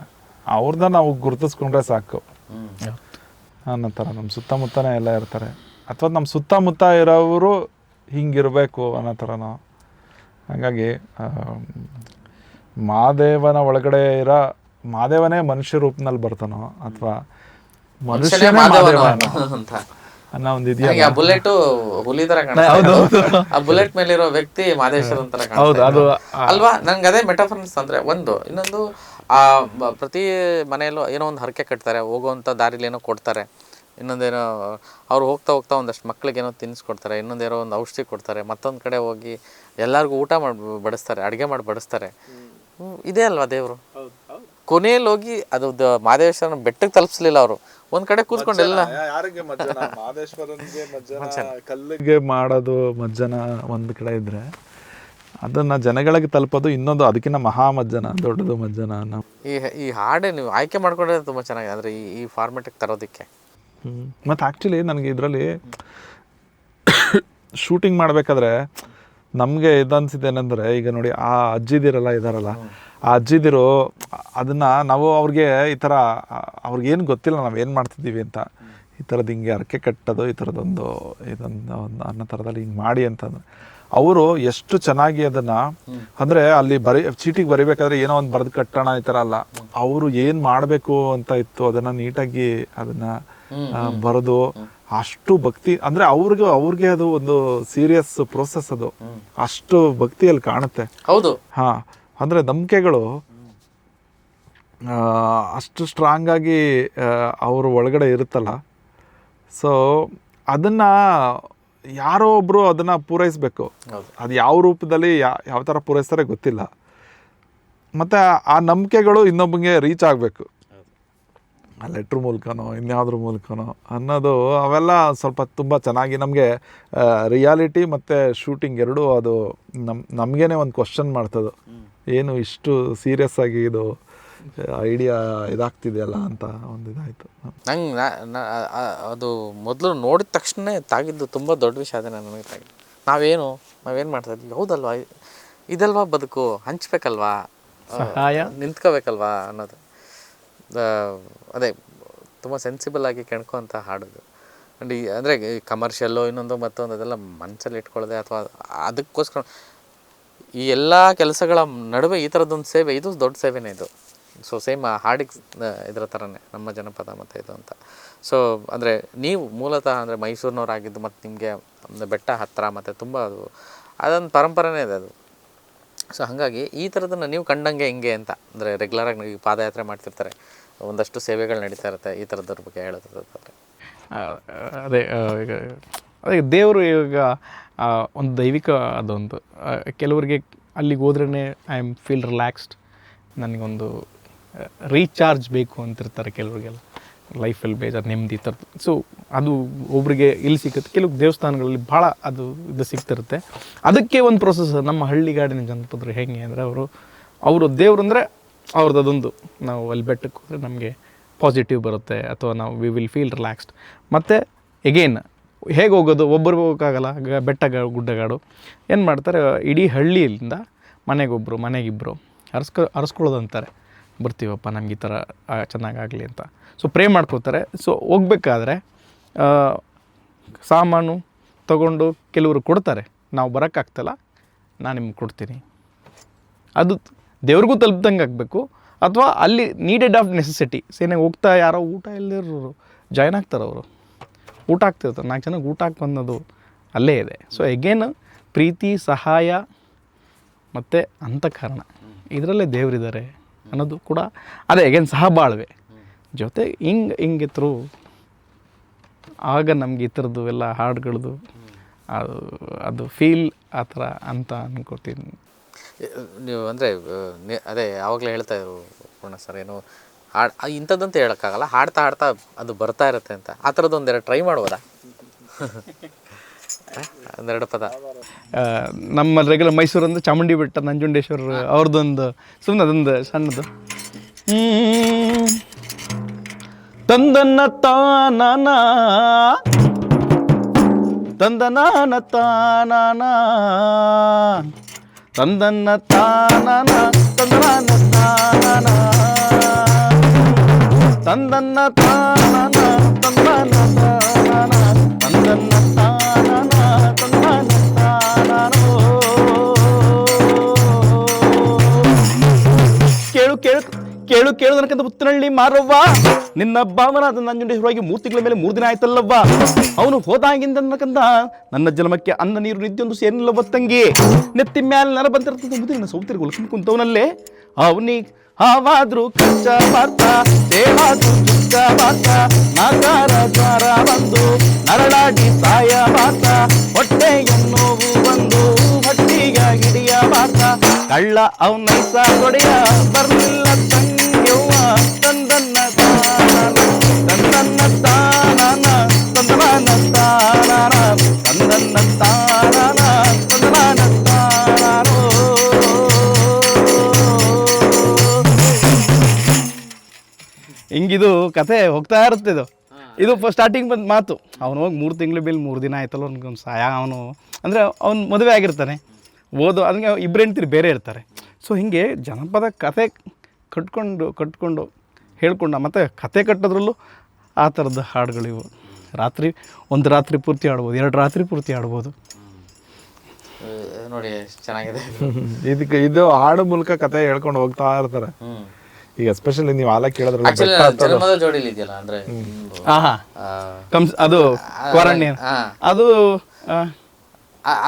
ಅವ್ರನ್ನ ನಾವು ಗುರುತಿಸ್ಕೊಂಡ್ರೆ ಸಾಕು ಅನ್ನೋ ಥರ. ನಮ್ಮ ಸುತ್ತಮುತ್ತನೇ ಎಲ್ಲ ಇರ್ತಾರೆ, ಅಥವಾ ನಮ್ಮ ಸುತ್ತಮುತ್ತ ಇರೋರು ಹಿಂಗಿರಬೇಕು ಅನ್ನೋ ಥರನೋ. ಹಾಗಾಗಿ ಮಹಾದೇವನ ಒಳಗಡೆ ಇರೋ ಮಹಾದೇವನೇ ಮನುಷ್ಯ ರೂಪದಲ್ಲಿ ಬರ್ತಾನೋ ಅಥವಾ ಮನುಷ್ಯನೇ ಮಹಾದೇವ ಅಂತ ಅನ್ನೋ ಒಂದು ಇದೆಯಲ್ಲ. ಆ ಬುಲೆಟ್ ಹುಲಿ ತರ ಕಾಣಿಸ್ತಾ, ಆ ಬುಲೆಟ್ ಮೇಲಿರೋ ವ್ಯಕ್ತಿ ಮಾದೇಶ್ವರನ್ ತರ ಕಾಣಿಸ್ತಾ ಅಲ್ವಾ? ನಂಗೆ ಅದೇ ಮೆಟಾಫರ್ಸ್ ಅಂದ್ರೆ ಒಂದು. ಇನ್ನೊಂದು, ಆ ಪ್ರತಿ ಮನೆಯಲ್ಲೂ ಏನೋ ಒಂದು ಹರಕೆ ಕಟ್ತಾರೆ, ಹೋಗುವಂಥ ದಾರಿಲಿ ಏನೋ ಕೊಡ್ತಾರೆ. ಇನ್ನೊಂದೇನೋ ಅವ್ರು ಹೋಗ್ತಾ ಹೋಗ್ತಾ ಒಂದಷ್ಟು ಮಕ್ಳಿಗೆ ಏನೋ ತಿನ್ನಿಸ್ಕೊಡ್ತಾರೆ, ಇನ್ನೊಂದೇನೋ ಒಂದು ಔಷಧಿ ಕೊಡ್ತಾರೆ, ಮತ್ತೊಂದು ಕಡೆ ಹೋಗಿ ಎಲ್ಲರಿಗೂ ಊಟ ಮಾಡಿ ಬಡಿಸ್ತಾರೆ, ಅಡುಗೆ ಮಾಡಿ ಬಡಿಸ್ತಾರೆ. ಇದೇ ಅಲ್ವಾ ದೇವರು? ಕೊನೆಯಲ್ಲಿ ಹೋಗಿ ಅದು ಮಹದೇಶ್ವರನ ಬೆಟ್ಟಕ್ಕೆ ತಲುಪಿಸ್ಲಿಲ್ಲ ಅವರು, ಒಂದ್ ಕಡೆ ಕೂತ್ಕೊಂಡೆಲ್ಲ ಕಲ್ಲಿಗೆ ಮಾಡೋದು ಮಜ್ಜನ ಒಂದ್ ಕಡೆ ಇದ್ರೆ ಅದನ್ನ ಜನಗಳಿಗೆ ತಲುಪೋದು ಇನ್ನೊಂದು, ಅದಕ್ಕಿಂತ ಮಹಾ ಮಜ್ಜನ, ದೊಡ್ಡದು ಮಜ್ಜನ. ಈ ಹಾಡೇ ನೀವು ಆಯ್ಕೆ ಮಾಡ್ಕೊಂಡ್ರೆ ತುಂಬಾ ಚೆನ್ನಾಗಿದೆ, ಅಂದ್ರೆ ಈ ಫಾರ್ಮೆಟಿಗೆ ತರೋದಕ್ಕೆ. ಮತ್ತು ಆ್ಯಕ್ಚುಲಿ ನನಗೆ ಇದರಲ್ಲಿ ಶೂಟಿಂಗ್ ಮಾಡಬೇಕಾದ್ರೆ ನಮಗೆ ಇದನ್ಸಿದೆ ಏನಂದರೆ, ಈಗ ನೋಡಿ ಆ ಅಜ್ಜಿದಿರೆಲ್ಲ ಇದ್ದಾರಲ್ಲ, ಆ ಅಜ್ಜಿದಿರು ಅದನ್ನು ನಾವು ಅವ್ರಿಗೆ ಈ ಥರ ಅವ್ರಿಗೇನು ಗೊತ್ತಿಲ್ಲ ನಾವೇನು ಮಾಡ್ತಿದ್ದೀವಿ ಅಂತ, ಈ ಥರದ್ದು ಹಿಂಗೆ ಅರಕೆ ಕಟ್ಟೋದು, ಈ ಥರದೊಂದು ಇದೊಂದು ಒಂದು ಅನ್ನೋ ಥರದಲ್ಲಿ ಹಿಂಗೆ ಮಾಡಿ ಅಂತಂದ್ರೆ ಅವರು ಎಷ್ಟು ಚೆನ್ನಾಗಿ ಅದನ್ನು, ಅಂದರೆ ಅಲ್ಲಿ ಚೀಟಿಗೆ ಬರಿಬೇಕಾದ್ರೆ ಏನೋ ಒಂದು ಬರೆದು ಕಟ್ಟೋಣ ಈ ಥರ ಅಲ್ಲ, ಅವರು ಏನು ಮಾಡಬೇಕು ಅಂತ ಇತ್ತು ಅದನ್ನು ನೀಟಾಗಿ ಅದನ್ನು ಬರೆದು ಅಷ್ಟು ಭಕ್ತಿ, ಅಂದರೆ ಅವ್ರಿಗೆ ಅದು ಒಂದು ಸೀರಿಯಸ್ ಪ್ರೋಸೆಸ್, ಅದು ಅಷ್ಟು ಭಕ್ತಿಯಲ್ಲಿ ಕಾಣುತ್ತೆ. ಹೌದು, ಹಾಂ, ಅಂದರೆ ನಂಬಿಕೆಗಳು ಅಷ್ಟು ಸ್ಟ್ರಾಂಗ್ ಆಗಿ ಅವ್ರ ಒಳಗಡೆ ಇರುತ್ತಲ್ಲ. ಸೊ ಅದನ್ನು ಯಾರೋ ಒಬ್ಬರು ಅದನ್ನು ಪೂರೈಸಬೇಕು. ಅದು ಯಾವ ರೂಪದಲ್ಲಿ ಯಾವ ಥರ ಪೂರೈಸ್ತಾರೆ ಗೊತ್ತಿಲ್ಲ. ಮತ್ತು ಆ ನಂಬಿಕೆಗಳು ಇನ್ನೊಬ್ಬಂಗೆ ರೀಚ್ ಆಗಬೇಕು, ಆ ಲೆಟ್ರ್ ಮೂಲಕನೋ ಇನ್ಯಾವುದ್ರ ಮೂಲಕನೋ ಅನ್ನೋದು, ಅವೆಲ್ಲ ಸ್ವಲ್ಪ ತುಂಬ ಚೆನ್ನಾಗಿ ನಮಗೆ ರಿಯಾಲಿಟಿ ಮತ್ತು ಶೂಟಿಂಗ್ ಎರಡೂ ಅದು ನಮಗೇನೆ ಒಂದು ಕ್ವಶನ್ ಮಾಡ್ತದೆ, ಏನು ಇಷ್ಟು ಸೀರಿಯಸ್ ಆಗಿ ಇದು ಐಡಿಯಾ ಇದಾಗ್ತಿದೆಯಲ್ಲ ಅಂತ ಒಂದು ಇದಾಯಿತು ನಂಗೆ. ಅದು ಮೊದಲು ನೋಡಿದ ತಕ್ಷಣ ತಾಗಿದ್ದು ತುಂಬ ದೊಡ್ಡ ವಿಷಯ ಅದೇ ನನಗೆ ತಾಗಿದ್ದು. ನಾವೇನು ಮಾಡ್ತಾ ಇದ್ವಿ, ಹೌದಲ್ವಾ ಇದಲ್ವಾ ಬದುಕು, ಹಂಚ್ಬೇಕಲ್ವಾ, ನಿಂತ್ಕೋಬೇಕಲ್ವಾ ಅನ್ನೋದು. ಅದೇ ತುಂಬ ಸೆನ್ಸಿಬಲ್ ಆಗಿ ಕೆಣ್ಕೋಂಥ ಹಾಡೋದು. ಆ್ಯಂಡ್ ಅಂದರೆ ಕಮರ್ಷಿಯಲ್ಲು ಇನ್ನೊಂದು ಮತ್ತೊಂದು ಅದೆಲ್ಲ ಮನಸ್ಸಲ್ಲಿ ಇಟ್ಕೊಳ್ಳೋದೆ ಅಥವಾ ಅದಕ್ಕೋಸ್ಕರ ಈ ಎಲ್ಲ ಕೆಲಸಗಳ ನಡುವೆ ಈ ಥರದ್ದೊಂದು ಸೇವೆ, ಇದು ದೊಡ್ಡ ಸೇವೆನೇ ಇದು. ಸೊ ಸೇಮ್ ಹಾಡಿಗೆ ಇದರ ಥರನೇ ನಮ್ಮ ಜನಪದ ಮತ್ತು ಇದು ಅಂತ. ಸೊ ಅಂದರೆ ನೀವು ಮೂಲತಃ ಅಂದರೆ ಮೈಸೂರಿನವರಾಗಿದ್ದು ಮತ್ತು ನಿಮಗೆ ಬೆಟ್ಟ ಹತ್ತಿರ ಮತ್ತು ತುಂಬ ಅದೊಂದು ಪರಂಪರೆನೇ ಇದೆ ಅದು. ಸೊ ಹಾಗಾಗಿ ಈ ಥರದನ್ನು ನೀವು ಕಂಡಂಗೆ ಹಿಂಗೆ ಅಂತ ಅಂದರೆ ರೆಗ್ಯುಲರಾಗಿ ನೀವು ಪಾದಯಾತ್ರೆ ಮಾಡ್ತಿರ್ತಾರೆ, ಒಂದಷ್ಟು ಸೇವೆಗಳು ನಡೀತಾ ಇರುತ್ತೆ, ಈ ಥರದ್ರ ಬಗ್ಗೆ ಹೇಳೋದಾದ್ರೆ ಅದೇ ದೇವರು ಈಗ ಒಂದು ದೈವಿಕ ಅದೊಂದು ಕೆಲವರಿಗೆ ಅಲ್ಲಿಗೆ ಹೋದ್ರೇ ಐ ಆಮ್ ಫೀಲ್ ರಿಲ್ಯಾಕ್ಸ್ಡ್, ನನಗೊಂದು ರೀಚಾರ್ಜ್ ಬೇಕು ಅಂತಿರ್ತಾರೆ ಕೆಲವರಿಗೆಲ್ಲ, ಲೈಫಲ್ಲಿ ಬೇಜಾರು ನೆಮ್ಮದಿ ಥರದ್ದು. ಸೊ ಅದು ಒಬ್ರಿಗೆ ಇಲ್ಲಿ ಸಿಗುತ್ತೆ, ಕೆಲವು ದೇವಸ್ಥಾನಗಳಲ್ಲಿ ಭಾಳ ಅದು ಇದು ಸಿಗ್ತಿರುತ್ತೆ. ಅದಕ್ಕೆ ಒಂದು ಪ್ರೊಸೆಸ್. ನಮ್ಮ ಹಳ್ಳಿಗಾಡಿನ ಜನಪದರು ಹೇಗೆ ಅಂದರೆ ಅವರು ದೇವರು ಅಂದರೆ ಅವ್ರದ್ದು ಅದೊಂದು, ನಾವು ಅಲ್ಲಿ ಬೆಟ್ಟಕ್ಕೆ ಹೋದರೆ ನಮಗೆ ಪಾಸಿಟಿವ್ ಬರುತ್ತೆ ಅಥವಾ ನಾವು ವಿ ವಿಲ್ ಫೀಲ್ ರಿಲ್ಯಾಕ್ಸ್ಡ್. ಮತ್ತು ಎಗೇನ್ ಹೇಗೆ ಹೋಗೋದು, ಒಬ್ಬರು ಹೋಗೋಕ್ಕಾಗಲ್ಲ, ಗುಡ್ಡಗಾಡು ಏನು ಮಾಡ್ತಾರೆ, ಇಡೀ ಹಳ್ಳಿಯಿಂದ ಮನೆಗೊಬ್ಬರು ಮನೆಗಿಬ್ಬರು ಅರಸ್ಕೊಳ್ಳೋದು ಅಂತಾರೆ, ಬರ್ತೀವಪ್ಪ ನಮ್ಗೆ ಈ ಥರ ಚೆನ್ನಾಗಾಗಲಿ ಅಂತ. ಸೊ ಪ್ರೇ ಮಾಡ್ಕೋತಾರೆ. ಸೊ ಹೋಗ್ಬೇಕಾದ್ರೆ ಸಾಮಾನು ತಗೊಂಡು ಕೆಲವರು ಕೊಡ್ತಾರೆ, ನಾವು ಬರೋಕ್ಕಾಗ್ತಲ್ಲ ನಾನು ನಿಮ್ಗೆ ಕೊಡ್ತೀನಿ, ಅದು ದೇವ್ರಿಗೂ ತಲುಪ್ದಂಗೆ ಆಗಬೇಕು. ಅಥವಾ ಅಲ್ಲಿ ನೀಡೆಡ್ ಆಫ್ ನೆಸೆಸಿಟಿ, ಸೇನೆಗೆ ಹೋಗ್ತಾ ಯಾರೋ ಊಟ ಇಲ್ಲದಿರೋರು ಜಾಯ್ನ್ ಆಗ್ತಾರೆ, ಅವರು ಊಟ ಆಗ್ತಿರ್ತಾರೆ, 4 ಜನಕ್ಕೆ ಊಟ ಹಾಕಿ ಬಂದದು ಅಲ್ಲೇ ಇದೆ. ಸೊ ಎಗೇನ್ ಪ್ರೀತಿ, ಸಹಾಯ ಮತ್ತು ಅಂತಃಕರಣ, ಇದರಲ್ಲೇ ದೇವರಿದ್ದಾರೆ ಅನ್ನೋದು ಕೂಡ ಅದೇ ಎಗೇನ್ ಸಹಬಾಳ್ವೆ ಜೊತೆ ಹಿಂಗೆ ಥ್ರೂ ಆಗ ನಮ್ಗೆ ಈ ಥರದ್ದು ಎಲ್ಲ ಹಾಡುಗಳದು ಅದು ಫೀಲ್ ಆ ಥರ ಅಂತ ಅನ್ಕೋತೀನಿ. ನೀವು ಅಂದರೆ ಅದೇ ಯಾವಾಗಲೇ ಹೇಳ್ತಾ ಇದ್ರು ಪೂರ್ಣ ಸರ್, ಏನು ಹಾಡು ಇಂಥದ್ದಂತ ಹೇಳೋಕ್ಕಾಗಲ್ಲ, ಹಾಡ್ತಾ ಹಾಡ್ತಾ ಅದು ಬರ್ತಾ ಇರುತ್ತೆ ಅಂತ. ಆ ಥರದ್ದು ಒಂದೆರಡು ಟ್ರೈ ಮಾಡ್ಬೋದಾ? ಒಂದೆರಡು ಪದ. ನಮ್ಮ ರೆಗ್ಯುಲರ್ ಮೈಸೂರಂದು ಚಾಮುಂಡಿ ಬೆಟ್ಟ ನಂಜುಂಡೇಶ್ವರ ಅವ್ರದ್ದೊಂದು ಸುಮ್ಮನೆ ಅದೊಂದು ಸಣ್ಣದು. ತಂದನ್ನ ತಾನ ತಂದನಾನ ತಾನ ತಂದನ್ನ ತಾನ ತಂದನಾನ ತಾನ ತಂದನ್ನ ತಾನ ತಂದನ ತಾನ ತಂದನ್ನ ತಾನ ತಂದನ ತಾನೋ. ಕೇಳು ಕೇಳು ಕೇಳು ಕೇಳು ನನಕಂತ ಪುತ್ತನಹಳ್ಳಿ ಮಾರವ್ವ, ನಿನ್ನ ಭಾವನಾದ ನಂಜುಂಡೇಶ್ವರವಾಗಿ 3 ತಿಂಗಳ ಮೇಲೆ 3 ದಿನ ಆಯ್ತಲ್ಲವ್ವ. ಅವನು ಹೋದಾಗಿಂದ ನನಕಂದ ನನ್ನ ಜನ್ಮಕ್ಕೆ ಅನ್ನ ನೀರು ನಿತ್ಯೊಂದು ಸೇರಿಲ್ಲವ್ವ ತಂಗಿ. ನೆತ್ತಿ ಮ್ಯಾಲೆ ನರ ಬಂತಿರ್ತದೆ ಮುದುರಿನ ಸೌತಿರ್ಗೆ ಹೊಲ್ಕೊಂಡು ಕುಂತವನಲ್ಲೇ ಅವನಿಗೆ ಹಾವಾದ್ರು ಕಚ್ಚ ಬಾರ್ತ ಸೇವಾದ್ರು ಚುಚ್ಚ ಬಾರ್ತ ನಾಕಾರ ಜ್ವರ ಬಂದು ನರಳಾಡಿ ಸಾಯ ಬಾರ್ತ ಹೊಟ್ಟೆಗೆ ನೋವು ಬಂದು ಹೊಟ್ಟಿಗ ಹಿಡಿಯ ಬಾರ್ತ ಕಳ್ಳ ಅವನೈಸ ಕೊಡೆಯ ಬರ್ಲಿಲ್ಲ ತಂಗ್ಯವ್ವ ತಂದನ್ನ ತಾನ ತಂದನ್ನ ತಾನ ತಂದನ ತಾನ ತಂದನ್ನ ತಾನ ತಂದನ ತಾನೋ. ಹಿಂಗಿದು ಕತೆ ಹೋಗ್ತಾ ಇರುತ್ತೆ. ಇದು ಸ್ಟಾರ್ಟಿಂಗ್ ಬಂದು ಮಾತು, ಅವನು ಹೋಗಿ 3 ತಿಂಗಳ ಮೇಲೆ 3 ದಿನ ಆಯ್ತಲ್ಲ ಅವ್ನಿಗೊಂದು ಸಾಯ. ಅವನು ಅಂದರೆ ಅವ್ನು ಮದುವೆ ಆಗಿರ್ತಾನೆ, ಓದು ಅದಕ್ಕೆ 2 ಹೆಂಡ್ತಿರು ಬೇರೆ ಇರ್ತಾರೆ. ಸೊ ಹೀಗೆ ಜನಪದ ಕತೆ ಕಟ್ಕೊಂಡು ಹೇಳ್ಕೊಂಡು ಮತ್ತು ಕತೆ ಕಟ್ಟೋದ್ರಲ್ಲೂ ಆ ಥರದ ಹಾಡುಗಳಿವು. ಒಂದು ರಾತ್ರಿ ಪೂರ್ತಿ ಆಡ್ಬೋದು, 2 ರಾತ್ರಿ ಪೂರ್ತಿ ಆಡ್ಬೋದು. ನೋಡಿ ಎಷ್ಟು ಚೆನ್ನಾಗಿದೆ. ಇದು ಹಾಡು ಮೂಲಕ ಕತೆ ಹೇಳ್ಕೊಂಡು ಹೋಗ್ತಾ ಇರ್ತಾರೆ. ಈಗ ಎಸ್ಪೆಷಲಿ ನೀವು ಆಲ ಕೇಳಿದ್ರಲ್ಲ ಜನ್ಮದ ಜೋಡಿಲಿ ಇದೆಯಲ್ಲ, ಅಂದ್ರೆ ಅದು ಕ್ವಾರಂಟೈನ್, ಅದು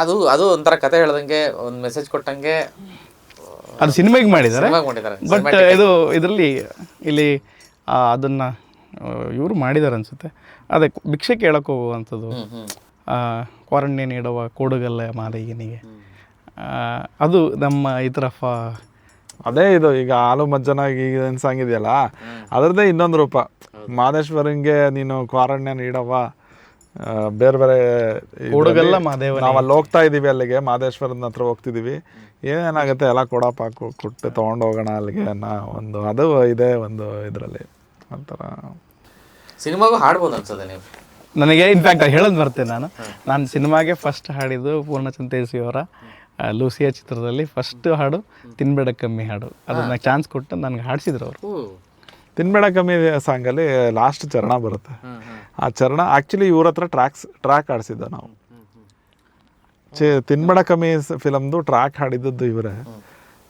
ಅದು ಅದು ಒಂಥರ ಕತೆ ಹೇಳ್ದಂಗೆ, ಒಂದು ಮೆಸೇಜ್ ಕೊಟ್ಟಂಗೆ ಅದು ಸಿನಿಮಾಗೆ ಮಾಡಿದ್ದಾರೆ. ಬಟ್ ಇದು ಇದರಲ್ಲಿ ಇಲ್ಲಿ ಅದನ್ನು ಇವರು ಮಾಡಿದ್ದಾರೆ ಅನಿಸುತ್ತೆ. ಅದೇ ಭಿಕ್ಷೆ ಕೇಳಕ್ಕೆ ಹೋಗುವಂಥದ್ದು, ಕ್ವಾರಂಟೈನ್ ಇಡುವ ಕೋಡುಗಲ್ಲ ಮಾಲಿಗಿನಿಗೆ, ಅದು ನಮ್ಮ ಈ ಥರ ಅದೇ ಇದು ಈಗ ಹಾಲು ಮಜ್ಜನಾಗಿ ಏನು ಸಾಂಗ್ ಇದೆಯಲ್ಲ, ಅದರದ್ದೇ ಇನ್ನೊಂದು ರೂಪ. ಮಾದೇಶ್ವರಂಗೆ ನೀನು ಕ್ವಾರಂಟೈನ್ ಇಡವ, ಬೇರೆ ಬೇರೆ ಕೋಡುಗಲ್ಲ ಮಾದೇವ, ನಾವು ಅಲ್ಲಿ ಹೋಗ್ತಾ ಇದ್ದೀವಿ, ಅಲ್ಲಿಗೆ ಮಾದೇಶ್ವರನ ಹತ್ರ ಹೋಗ್ತಿದ್ದೀವಿ, ಏನಾಗುತ್ತೆ ಎಲ್ಲ ಕೊಡಪ್ಪ ಕೊಟ್ಟು ತೊಗೊಂಡು ಹೋಗೋಣ ಅಲ್ಲಿಗೆ ಅನ್ನೋ ಒಂದು ಅದು ಇದೆ ಒಂದು ಇದರಲ್ಲಿ ಒಂಥರ. ಸಿನಿಮಾಗೂ ಹಾಡ್ಬೋದು ಅನ್ಸೋದೆ ನೀವು. ನನಗೆ ಇನ್ಫ್ಯಾಕ್ಟ್ ಹೇಳೋದು ಬರ್ತೇನೆ, ನಾನು ಸಿನಿಮಾಗೆ ಫಸ್ಟ್ ಹಾಡಿದ್ದು ಪೂರ್ಣಚಂದ್ರ ಅವರ ಲೂಸಿಯಾ ಚಿತ್ರದಲ್ಲಿ ಫಸ್ಟ್ ಹಾಡು ತಿನ್ಬೇಡ ಕಮ್ಮಿ ಹಾಡು. ಅದನ್ನ ಚಾನ್ಸ್ ಕೊಟ್ಟು ನನಗೆ ಹಾಡಿಸಿದ್ರು ಅವರು. ತಿನ್ಬೇಡ ಕಮ್ಮಿ ಸಾಂಗಲ್ಲಿ ಲಾಸ್ಟ್ ಚರಣ ಬರುತ್ತೆ. ಆ ಚರಣ ಆ್ಯಕ್ಚುಲಿ ಇವ್ರ ಹತ್ರ ಟ್ರ್ಯಾಕ್ ಆಡಿಸಿದ್ದ ನಾವು. ತಿನ್ಬೇಡ ಕಮ್ಮಿ ಫಿಲಮ್ದು ಟ್ರ್ಯಾಕ್ ಹಾಡಿದ್ದದ್ದು ಇವರೇ.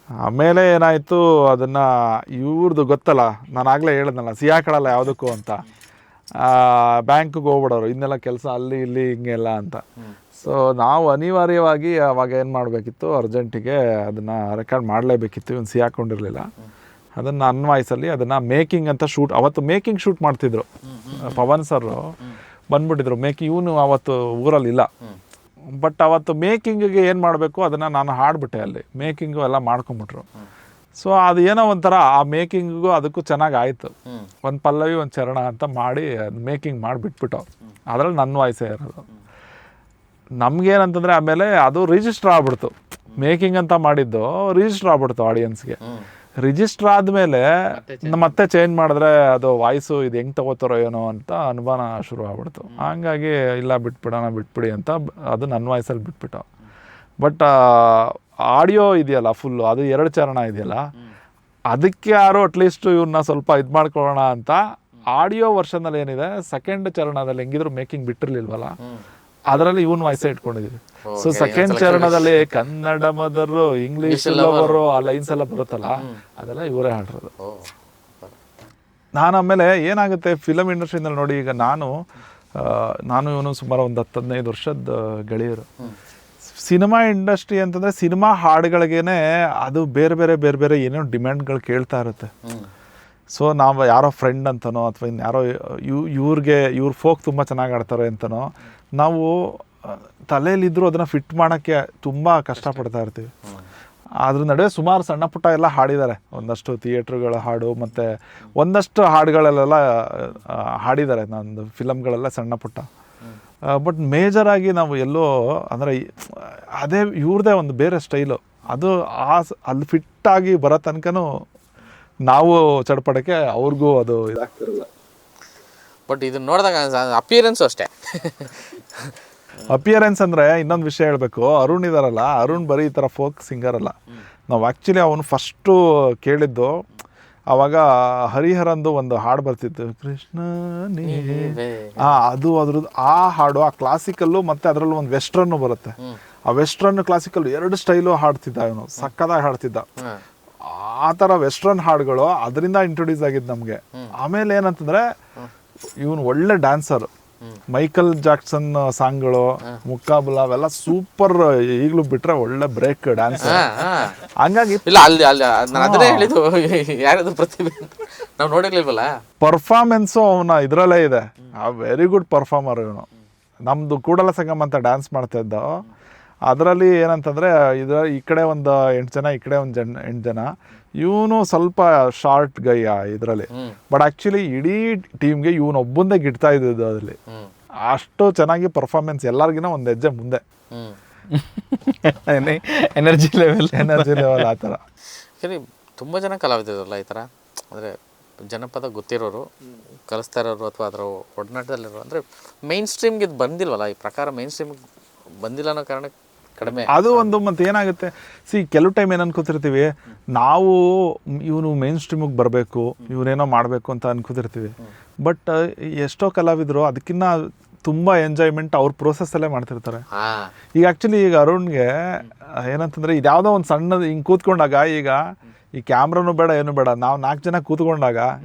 ಆಮೇಲೆ ಏನಾಯಿತು, ಅದನ್ನು ಇವ್ರದ್ದು ಗೊತ್ತಲ್ಲ, ನಾನು ಆಗಲೇ ಹೇಳಿದ್ನಲ್ಲ ಸಿಯಾಕಳಲ್ಲ ಯಾವುದಕ್ಕೂ ಅಂತ, ಬ್ಯಾಂಕಿಗೆ ಹೋಗ್ಬಿಡೋರು, ಇನ್ನೆಲ್ಲ ಕೆಲಸ ಅಲ್ಲಿ ಇಲ್ಲಿ ಹಿಂಗೆಲ್ಲ ಅಂತ. ಸೊ ನಾವು ಅನಿವಾರ್ಯವಾಗಿ ಅವಾಗ ಏನು ಮಾಡಬೇಕಿತ್ತು, ಅರ್ಜೆಂಟಿಗೆ ಅದನ್ನು ರೆಕಾರ್ಡ್ ಮಾಡಲೇಬೇಕಿತ್ತು. ಇವನು ಸಿಯಾಕೊಂಡಿರಲಿಲ್ಲ. ಅದನ್ನು ಅನ್ವಾಯ್ಸಲ್ಲಿ ಅದನ್ನು ಮೇಕಿಂಗ್ ಅಂತ ಶೂಟ್, ಅವತ್ತು ಮೇಕಿಂಗ್ ಶೂಟ್ ಮಾಡ್ತಿದ್ರು. ಪವನ್ ಸರ್ ಬಂದ್ಬಿಟ್ಟಿದ್ರು ಇವನು ಅವತ್ತು ಊರಲ್ಲಿಲ್ಲ. ಬಟ್ ಅವತ್ತು ಮೇಕಿಂಗಿಗೆ ಏನು ಮಾಡಬೇಕು ಅದನ್ನು ನಾನು ಹಾಡ್ಬಿಟ್ಟೆ, ಅಲ್ಲಿ ಮೇಕಿಂಗು ಎಲ್ಲ ಮಾಡ್ಕೊಂಬಿಟ್ರು. ಸೊ ಅದು ಏನೋ ಒಂಥರ ಆ ಮೇಕಿಂಗಿಗೂ ಅದಕ್ಕೂ ಚೆನ್ನಾಗಿ ಆಯಿತು. ಒಂದು ಪಲ್ಲವಿ ಒಂದು ಚರಣ ಅಂತ ಮಾಡಿ ಅದು ಮೇಕಿಂಗ್ ಮಾಡಿಬಿಟ್ಬಿಟ್ಟು, ಅದರಲ್ಲಿ ನನ್ನ ವಾಯ್ಸೇ ಇರೋದು. ನಮ್ಗೇನಂತಂದರೆ ಆಮೇಲೆ ಅದು ರಿಜಿಸ್ಟರ್ ಆಗ್ಬಿಡ್ತು. ಮೇಕಿಂಗ್ ಅಂತ ಮಾಡಿದ್ದು ರಿಜಿಸ್ಟರ್ ಆಗ್ಬಿಡ್ತು ಆಡಿಯನ್ಸ್ಗೆ. ರಿಜಿಸ್ಟರ್ ಆದಮೇಲೆ ಮತ್ತೆ ಚೇಂಜ್ ಮಾಡಿದ್ರೆ ಅದು ವಾಯ್ಸು ಇದು ಹೆಂಗೆ ತಗೋತಾರೋ ಏನೋ ಅಂತ ಅನುಮಾನ ಶುರು ಆಗ್ಬಿಡ್ತು. ಹಂಗಾಗಿ ಇಲ್ಲ ಬಿಟ್ಬಿಡಿ ಅಂತ ಅದು ನನ್ನ ವಾಯ್ಸಲ್ಲಿ ಬಿಟ್ಬಿಟ್ಟು. ಬಟ್ ಆಡಿಯೋ ಇದೆಯಲ್ಲ ಫುಲ್ಲು, ಅದು 2 ಚರಣ ಇದೆಯಲ್ಲ, ಅದಕ್ಕೆ ಯಾರು ಅಟ್ಲೀಸ್ಟ್ ಇವ್ರನ್ನ ಸ್ವಲ್ಪ ಇದು ಮಾಡ್ಕೊಳ್ಳೋಣ ಅಂತ ಆಡಿಯೋ ವರ್ಷನಲ್ಲಿ ಏನಿದೆ ಸೆಕೆಂಡ್ ಚರಣದಲ್ಲಿ ಹೆಂಗಿದ್ರು ಮೇಕಿಂಗ್ ಬಿಟ್ಟಿರ್ಲಿಲ್ವಲ್ಲ, ಅದರಲ್ಲಿ ಇವನ್ ವಾಯ್ಸೇ ಇಟ್ಕೊಂಡಿದೀವಿ. ಸೊ ಸೆಕೆಂಡ್ ಚರಣದಲ್ಲಿ ಕನ್ನಡ ಮದರು, ಇಂಗ್ಲಿಷ್ ಲವರು, ಆ ಲೈನ್ಸ್ ಎಲ್ಲ ಬರುತ್ತಲ್ಲ, ಅದೆಲ್ಲ ಇವರೇ ಹಾಡಿರೋದು. ನಾನು ಆಮೇಲೆ ಏನಾಗುತ್ತೆ ಫಿಲಮ್ ಇಂಡಸ್ಟ್ರಿನಲ್ಲಿ ನೋಡಿ, ಈಗ ನಾನು ಇವನು ಸುಮಾರು ಒಂದು 10-15 ವರ್ಷದ ಗೆಳೆಯರು. ಸಿನಿಮಾ ಇಂಡಸ್ಟ್ರಿ ಅಂತಂದರೆ ಸಿನಿಮಾ ಹಾಡುಗಳಿಗೇನೆ ಅದು ಬೇರೆ ಬೇರೆ ಏನೇನೋ ಡಿಮ್ಯಾಂಡ್ಗಳು ಕೇಳ್ತಾ ಇರುತ್ತೆ. ಸೊ ನಾವು ಯಾರೋ ಫ್ರೆಂಡ್ ಅಂತನೋ ಅಥವಾ ಇನ್ಯಾರೋ ಇವ್ರ ಫೋಕ್ ತುಂಬ ಚೆನ್ನಾಗಿ ಆಡ್ತಾರೆ ಅಂತನೋ ನಾವು ತಲೆಯಲ್ಲಿದ್ದರೂ ಅದನ್ನು ಫಿಟ್ ಮಾಡೋಕ್ಕೆ ತುಂಬ ಕಷ್ಟಪಡ್ತಾ ಇರ್ತೀವಿ. ಅದ್ರ ನಡುವೆ ಸುಮಾರು ಸಣ್ಣ ಪುಟ್ಟ ಎಲ್ಲ ಹಾಡಿದ್ದಾರೆ, ಒಂದಷ್ಟು ಥಿಯೇಟ್ರುಗಳ ಹಾಡು ಮತ್ತು ಒಂದಷ್ಟು ಹಾಡುಗಳಲ್ಲೆಲ್ಲ ಹಾಡಿದ್ದಾರೆ ನಂದು ಫಿಲಮ್ಗಳೆಲ್ಲ ಸಣ್ಣ ಪುಟ್ಟ. ಬಟ್ ಮೇಜರಾಗಿ ನಾವು ಎಲ್ಲೋ ಅಂದರೆ ಅದೇ ಇವ್ರದ್ದೇ ಒಂದು ಬೇರೆ ಸ್ಟೈಲು, ಅದು ಅಲ್ಲಿ ಫಿಟ್ಟಾಗಿ ಬರೋ ತನಕನೂ ನಾವು ಚಡ್ಪಡಕ್ಕೆ ಅವ್ರಿಗೂ ಅದು ಇದಾಗ್ತಿರಲ್ಲ. ಬಟ್ ಇದನ್ನ ನೋಡಿದಾಗ ಅಪಿಯರೆನ್ಸು ಅಷ್ಟೇ. ಅಪಿಯರೆನ್ಸ್ ಅಂದರೆ ಇನ್ನೊಂದು ವಿಷಯ ಹೇಳಬೇಕು, ಅರುಣ್ ಇದಾರಲ್ಲ, ಅರುಣ್ ಬರೀ ಈ ಥರ ಫೋಕ್ ಸಿಂಗರ್ ಅಲ್ಲ. ನಾವು ಆ್ಯಕ್ಚುಲಿ ಅವನು ಫಸ್ಟು ಕೇಳಿದ್ದು ಆವಾಗ ಹರಿಹರಂದು ಒಂದು ಹಾಡು ಬರ್ತಿತ್ತು, ಕೃಷ್ಣ ಅದು ಅದ್ರದ್ದು ಆ ಹಾಡು, ಆ ಕ್ಲಾಸಿಕಲ್ಲು ಮತ್ತು ಅದರಲ್ಲೂ ಒಂದು ವೆಸ್ಟ್ರನ್ನು ಬರುತ್ತೆ. ಆ ವೆಸ್ಟ್ರನ್ ಕ್ಲಾಸಿಕಲ್ 2 ಸ್ಟೈಲು ಹಾಡ್ತಿದ್ದ ಇವನು, ಸಕ್ಕದಾಗಿ ಹಾಡ್ತಿದ್ದ. ಆ ಥರ ವೆಸ್ಟ್ರನ್ ಹಾಡುಗಳು ಅದರಿಂದ ಇಂಟ್ರೊಡ್ಯೂಸ್ ಆಗಿದ್ದು ನಮಗೆ. ಆಮೇಲೆ ಏನಂತಂದರೆ ಇವನು ಒಳ್ಳೆ ಡ್ಯಾನ್ಸರ್, ಮೈಕಲ್ ಜಾಕ್ಸನ್ ಸಾಂಗ್ಗಳು, ಮುಕ್ಕಾಬುಲ ಅವೆಲ್ಲ ಸೂಪರ್, ಈಗಲೂ ಬಿಟ್ರೆ ಒಳ್ಳೆ ಬ್ರೇಕ್ ಡ್ಯಾನ್ಸ್. ಹಂಗಾಗಿ ಇಲ್ಲ ಅಲ್ಲಿ ನಾನು ಅದನ್ನೇ ಹೇಳಿದ್ದು, ಯಾರದು ಪ್ರತಿಭೆ ನಾವು ನೋಡಿರ್ಲಿಲ್ವಲ್ಲ. ಪರ್ಫಾರ್ಮೆನ್ಸು ಅವನ ಇದರಲ್ಲೇ ಇದೆ, ವೆರಿ ಗುಡ್ ಪರ್ಫಾರ್ಮರ್ ಇವನು. ನಮ್ಮದು ಕೂಡಲ ಸಂಗಮ ಅಂತ ಡ್ಯಾನ್ಸ್ ಮಾಡ್ತಾ ಇದ್ದ, ಅದರಲ್ಲಿ ಏನಂತಂದರೆ ಈ ಕಡೆ ಒಂದು 8 ಜನ, ಈ ಕಡೆ ಒಂದು 8 ಜನ. ಇವನು ಸ್ವಲ್ಪ ಶಾರ್ಟ್ ಗೈ ಇದರಲ್ಲಿ, ಬಟ್ ಆ್ಯಕ್ಚುಲಿ ಇಡೀ ಟೀಮ್ಗೆ ಇವನೊಬ್ಬಂದೇ ಗಿಡ್ತಾ ಇದ್ದಿದ್ದು ಅದರಲ್ಲಿ. ಅಷ್ಟು ಚೆನ್ನಾಗಿ ಪರ್ಫಾರ್ಮೆನ್ಸ್, ಎಲ್ಲರಿಗಿನ ಒಂದು ಹೆಜ್ಜೆ ಮುಂದೆ. ಎನರ್ಜಿ ಲೆವೆಲ್ ಆ ಥರ. ಸರಿ, ತುಂಬ ಜನ ಕಲಾವಿದರಲ್ಲ ಈ ಥರ, ಅಂದರೆ ಜನಪದ ಗೊತ್ತಿರೋರು, ಕಲಿಸ್ತಾ ಇರೋರು ಅಥವಾ ಅದರ ಒಡನಾಟದಲ್ಲಿರೋರು. ಅಂದರೆ ಮೈನ್ ಸ್ಟ್ರೀಮ್ಗೆ ಇದು ಬಂದಿಲ್ವಲ್ಲ, ಈ ಪ್ರಕಾರ ಮೈನ್ ಸ್ಟ್ರೀಮ್ಗೆ ಬಂದಿಲ್ಲ ಅನ್ನೋ ಕಾರಣಕ್ಕೆ ಕಡಿಮೆ. ಅದು ಒಂದು. ಮತ್ತೆ ಏನಾಗುತ್ತೆ, ಕೆಲವು ಟೈಮ್ ಏನು ಅನ್ಕೋತಿರ್ತೀವಿ ನಾವು, ಇವನು ಮೇನ್ ಸ್ಟ್ರೀಮಿಗೆ ಬರಬೇಕು, ಇವನೇನೋ ಮಾಡಬೇಕು ಅಂತ ಅನ್ಕೋತಿರ್ತೀವಿ. ಬಟ್ ಎಷ್ಟೋ ಕಲಾವಿದರು ಅದಕ್ಕಿಂತ ತುಂಬ ಎಂಜಾಯ್ಮೆಂಟ್ ಅವ್ರ ಪ್ರೋಸೆಸ್ಸಲ್ಲೇ ಮಾಡ್ತಿರ್ತಾರೆ. ಈಗ ಆ್ಯಕ್ಚುಲಿ ಈಗ ಅರುಣ್ಗೆ ಏನಂತಂದರೆ, ಇದು ಯಾವುದೋ ಒಂದು ಸಣ್ಣದು ಹಿಂಗೆ ಕೂತ್ಕೊಂಡಾಗ, ಈಗ ಈ ಕ್ಯಾಮ್ರಾನು ಬೇಡ ಏನು ಬೇಡ, ನಾವು 4 ಜನ ಕೂತ್ಕೊಂಡಾಗ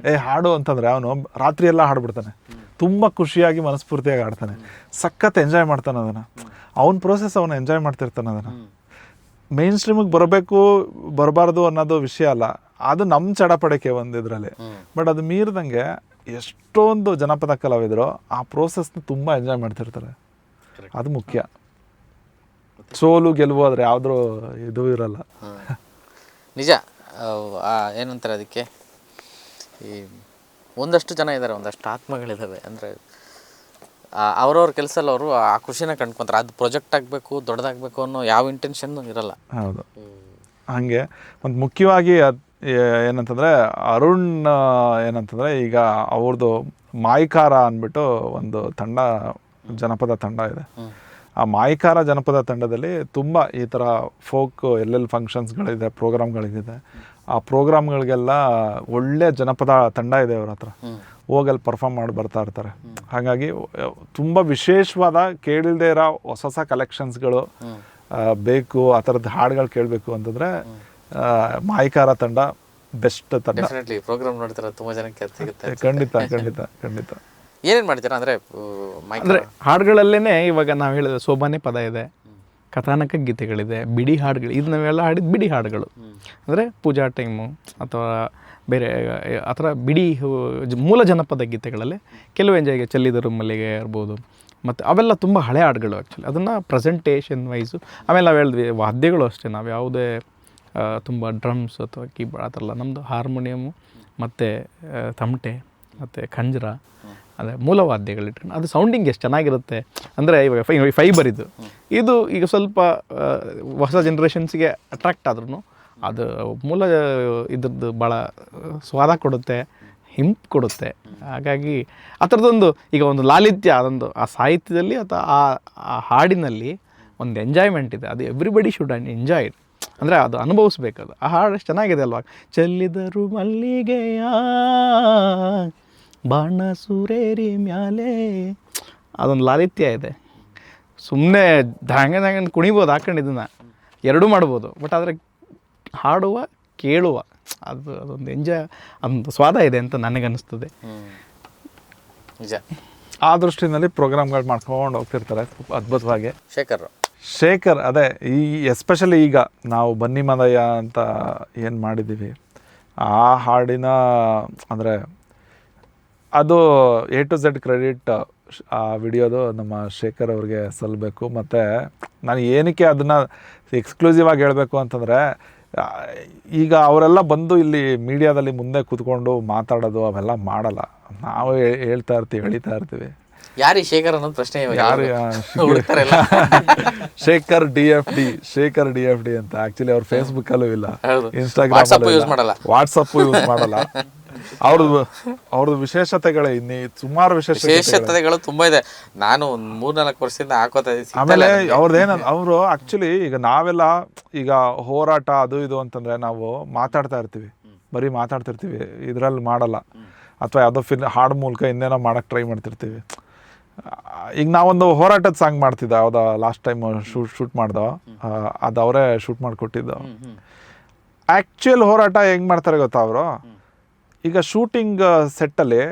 ಹಾಡು ಅಂತಂದರೆ ಅವನು ರಾತ್ರಿ ಎಲ್ಲ ಹಾಡ್ಬಿಡ್ತಾನೆ, ತುಂಬ ಖುಷಿಯಾಗಿ ಮನಸ್ಫೂರ್ತಿಯಾಗಿ ಆಡ್ತಾನೆ, ಸಖತ್ ಎಂಜಾಯ್ ಮಾಡ್ತಾನೆ ಅದನ್ನು. ಅವನ ಪ್ರೋಸೆಸ್ ಅವನು ಎಂಜಾಯ್ ಮಾಡ್ತಿರ್ತಾನೆ ಅದನ್ನು. ಮೇನ್ ಸ್ಟ್ರೀಮಿಗೆ ಬರಬೇಕು ಬರಬಾರ್ದು ಅನ್ನೋದು ವಿಷಯ ಅಲ್ಲ, ಅದು ನಮ್ಮ ಚಡಪಡಿಕೆ ಒಂದು ಇದರಲ್ಲಿ. ಬಟ್ ಅದು ಮೀರಿದಂಗೆ ಎಷ್ಟೊಂದು ಜನಪದ ಕಲಾವಿದರು ಆ ಪ್ರೋಸೆಸ್ನ ತುಂಬ ಎಂಜಾಯ್ ಮಾಡ್ತಿರ್ತಾರೆ, ಅದು ಮುಖ್ಯ. ಸೋಲು ಗೆಲುವು ಆದರೆ ಯಾವುದ್ರೂ ಇದು ಇರಲ್ಲ. ನಿಜ. ಏನಂತಾರೆ ಅದಕ್ಕೆ, ಈ ಒಂದಷ್ಟು ಜನ ಇದ್ದಾರೆ, ಒಂದಷ್ಟು ಆತ್ಮಗಳಿದ್ದಾವೆ. ಅಂದರೆ ಅವ್ರವ್ರ ಕೆಲಸದಲ್ಲಿ ಅವರು ಆ ಖುಷಿನ ಕಂಡ್ಕೊಂತಾರೆ. ಅದು ಪ್ರೊಜೆಕ್ಟ್ ಆಗಬೇಕು, ದೊಡ್ಡದಾಗಬೇಕು ಅನ್ನೋ ಯಾವ ಇಂಟೆನ್ಷನ್ನು ಇರಲ್ಲ. ಹೌದು, ಹಾಗೆ. ಒಂದು ಮುಖ್ಯವಾಗಿ ಏನಂತಂದರೆ ಅರುಣ್ ಏನಂತಂದರೆ, ಈಗ ಅವ್ರದ್ದು ಮಾಯಿಕಾರ ಅಂದ್ಬಿಟ್ಟು ಒಂದು ತಂಡ, ಜನಪದ ತಂಡ ಇದೆ. ಆ ಮಾಯಿಕಾರ ಜನಪದ ತಂಡದಲ್ಲಿ ತುಂಬ ಈ ಥರ ಫೋಕ್ ಎಲ್ಲೆಲ್ಲಿ ಫಂಕ್ಷನ್ಸ್ಗಳಿದೆ, ಪ್ರೋಗ್ರಾಮ್ಗಳಿದೆ, ಆ ಪ್ರೋಗ್ರಾಮ್ಗಳಿಗೆಲ್ಲ ಒಳ್ಳೆ ಜನಪದ ತಂಡ ಇದೆ ಅವ್ರ ಹತ್ರ. ಹೋಗಲ್ಲಿ ಪರ್ಫಾರ್ಮ್ ಮಾಡಿ ಬರ್ತಾ ಇರ್ತಾರೆ. ಹಾಗಾಗಿ ತುಂಬ ವಿಶೇಷವಾದ ಕೇಳಿಲ್ಲದೆ ಇರೋ ಹೊಸ ಕಲೆಕ್ಷನ್ಸ್ಗಳು ಬೇಕು, ಆ ಥರದ್ದು ಹಾಡುಗಳು ಕೇಳಬೇಕು ಅಂತಂದರೆ ಮಾಯಿಕಾರ ತಂಡ ಬೆಸ್ಟ್ ತಂಡ. ಪ್ರೋಗ್ರಾಮ್ ನೋಡ್ತಾರೆ ತುಂಬ ಜನಕ್ಕೆ ಸಿಗುತ್ತೆ. ಖಂಡಿತ ಖಂಡಿತ ಖಂಡಿತ. ಏನೇನು ಮಾಡ್ತೀರಾ ಅಂದರೆ ಅಂದರೆ ಹಾಡುಗಳಲ್ಲೇ ಇವಾಗ ನಾವು ಹೇಳಿದ ಸೋಬಾನೆ ಪದ ಇದೆ, ಕಥಾನಕ ಗೀತೆಗಳಿದೆ, ಬಿಡಿ ಹಾಡುಗಳು. ಇದು ನಾವೆಲ್ಲ ಹಾಡಿದ ಬಿಡಿ ಹಾಡುಗಳು. ಅಂದರೆ ಪೂಜಾ ಟೈಮು ಅಥವಾ ಬೇರೆ ಆ ಥರ ಬಿಡಿ ಮೂಲ ಜನಪದ ಗೀತೆಗಳಲ್ಲಿ ಕೆಲವು ಎಂಜಾಯ್ಗೆ ಚೆಲ್ಲಿದರು ಮಲ್ಲಿಗೆ ಇರ್ಬೋದು. ಮತ್ತು ಅವೆಲ್ಲ ತುಂಬ ಹಳೆ ಹಾಡುಗಳು ಆ್ಯಕ್ಚುಲಿ. ಅದನ್ನು ಪ್ರೆಸೆಂಟೇಷನ್ ವೈಸು. ಆಮೇಲೆ ನಾವು ಹೇಳಿದ್ವಿ ವಾದ್ಯಗಳು ಅಷ್ಟೇ, ನಾವು ಯಾವುದೇ ತುಂಬ ಡ್ರಮ್ಸ್ ಅಥವಾ ಕೀಬೋರ್ಡ್ ಆ ಥರ ಅಲ್ಲ. ನಮ್ಮದು ಹಾರ್ಮೋನಿಯಮು ಮತ್ತು ತಮಟೆ ಮತ್ತು ಖಂಜರ, ಅದೇ ಮೂಲ ವಾದ್ಯಗಳಿಟ್ಕೊಂಡು ಅದು ಸೌಂಡಿಂಗ್ ಎಷ್ಟು ಚೆನ್ನಾಗಿರುತ್ತೆ. ಅಂದರೆ ಇವಾಗ ಫೈಬರ್ ಇದು ಈಗ ಸ್ವಲ್ಪ ಹೊಸ ಜನ್ರೇಷನ್ಸ್ಗೆ ಅಟ್ರಾಕ್ಟ್ ಆದ್ರೂ ಅದು ಮೂಲ ಇದ್ರದ್ದು ಭಾಳ ಸ್ವಾದ ಕೊಡುತ್ತೆ, ಹಿಂಪ್ ಕೊಡುತ್ತೆ. ಹಾಗಾಗಿ ಆ ಥರದೊಂದು ಈಗ ಒಂದು ಲಾಲಿತ್ಯ, ಅದೊಂದು ಆ ಸಾಹಿತ್ಯದಲ್ಲಿ ಅಥವಾ ಆ ಹಾಡಿನಲ್ಲಿ ಒಂದು ಎಂಜಾಯ್ಮೆಂಟ್ ಇದೆ. ಅದು ಎವ್ರಿಬಡಿ ಶುಡ್ ಎಂಜಾಯ್. ಅಂದರೆ ಅದು ಅನುಭವಿಸ್ಬೇಕದು. ಆ ಹಾಡು ಎಷ್ಟು ಚೆನ್ನಾಗಿದೆ ಅಲ್ವಾ. ಚೆಲ್ಲಿದರು ಮಲ್ಲಿಗೆಯ ಬಾಣ ಸುರೇರಿ ಮ್ಯಾಲೆ, ಅದೊಂದು ಲಾಲಿತ್ಯ ಇದೆ. ಸುಮ್ಮನೆ ಧಾಂಗ ಕುಣಿಬೋದು, ಹಾಕೊಂಡಿದ್ದನ್ನು ಎರಡೂ ಮಾಡ್ಬೋದು. ಬಟ್ ಆದರೆ ಹಾಡುವ ಕೇಳುವ ಅದೊಂದು ಎಂಜಾಯ್, ಅದೊಂದು ಸ್ವಾದ ಇದೆ ಅಂತ ನನಗನ್ನಿಸ್ತದೆ. ನಿಜ. ಆ ದೃಷ್ಟಿನಲ್ಲಿ ಪ್ರೋಗ್ರಾಮ್ಗಳು ಮಾಡ್ಕೊಂಡು ಹೋಗ್ತಿರ್ತಾರೆ ಅದ್ಭುತವಾಗಿ. ಶೇಖರ್ ಅದೇ ಈ ಎಸ್ಪೆಷಲಿ ಈಗ ನಾವು ಬನ್ನಿ ಮದಯ ಅಂತ ಏನು ಮಾಡಿದ್ದೀವಿ, ಆ ಹಾಡಿನ ಅಂದರೆ ಅದು A to Z ಕ್ರೆಡಿಟ್ ಆ ವಿಡಿಯೋದು ನಮ್ಮ ಶೇಖರ್ ಅವ್ರಿಗೆ ಸಲ್ಲಬೇಕು. ಮತ್ತು ನಾನು ಏನಕ್ಕೆ ಅದನ್ನು ಎಕ್ಸ್ಕ್ಲೂಸಿವ್ ಆಗಿ ಹೇಳಬೇಕು ಅಂತಂದರೆ, ಈಗ ಅವರೆಲ್ಲ ಬಂದು ಇಲ್ಲಿ ಮೀಡಿಯಾದಲ್ಲಿ ಮುಂದೆ ಕೂತ್ಕೊಂಡು ಮಾತಾಡೋದು ಅವೆಲ್ಲ ಮಾಡಲ್ಲ. ನಾವು ಹೇಳ್ತಾ ಇರ್ತೀವಿ, ಎಳಿತಾ ಇರ್ತೀವಿ. ಯಾರು ಈ ಶೇಖರ್ ಅನ್ನೋದು ಪ್ರಶ್ನೆ ಯಾರು ಹುಡುಕ್ತಾರಲ್ಲ. ಶೇಖರ್ DFD ಅಂತ ಆಕ್ಚುಲಿ ಅವ್ರ ಫೇಸ್ಬುಕ್ ಅಲ್ಲೂ ಇಲ್ಲ, WhatsApp use ಇನ್ಸ್ಟಾಗ್ರಾಮ್, ಮಾಡಲ್ಲ. ವಾಟ್ಸಪ್ ಯೂಸ್ ಮಾಡಲ್ಲ. ಅವ್ರದ್ದು ವಿಶೇಷತೆಗಳು ಸುಮಾರು ವಿಶೇಷತೆಗಳು ತುಂಬಾ ಇದೆ. ನಾನು 3-4 ವರ್ಷದಿಂದ ಹಾಕೋತಾ ಇದ್ದೀನಿ. ಆಮೇಲೆ ಅವರು ಆಕ್ಚುಲಿ ಈಗ ನಾವೆಲ್ಲ ಈಗ ಹೋರಾಟ ಅದು ಇದು ಅಂತಂದ್ರೆ ನಾವು ಮಾತಾಡ್ತಾ ಇರ್ತೀವಿ, ಬರೀ ಮಾತಾಡ್ತಿರ್ತೀವಿ, ಇದ್ರಲ್ಲಿ ಮಾಡಲ್ಲ. ಅಥವಾ ಯಾವುದೋ ಹಾಡು ಮೂಲಕ ಇನ್ನೇನೋ ಮಾಡಕ್ ಟ್ರೈ ಮಾಡ್ತಿರ್ತೀವಿ. ಈಗ ನಾವೊಂದು ಹೋರಾಟದ ಸಾಂಗ್ ಮಾಡ್ತಿದ್ದ, ಯಾವ್ದೋ ಲಾಸ್ಟ್ ಟೈಮ್ ಶೂಟ್ ಮಾಡ್ದೋ, ಅದು ಅವರೇ ಶೂಟ್ ಮಾಡಿಕೊಟ್ಟಿದ್ದು. ಆಕ್ಚುಯಲ್ ಹೋರಾಟ ಹೆಂಗ್ ಮಾಡ್ತಾರೆ ಗೊತ್ತಾ ಅವರು? ಈಗ ಶೂಟಿಂಗ್ ಸೆಟ್ಟಲ್ಲಿ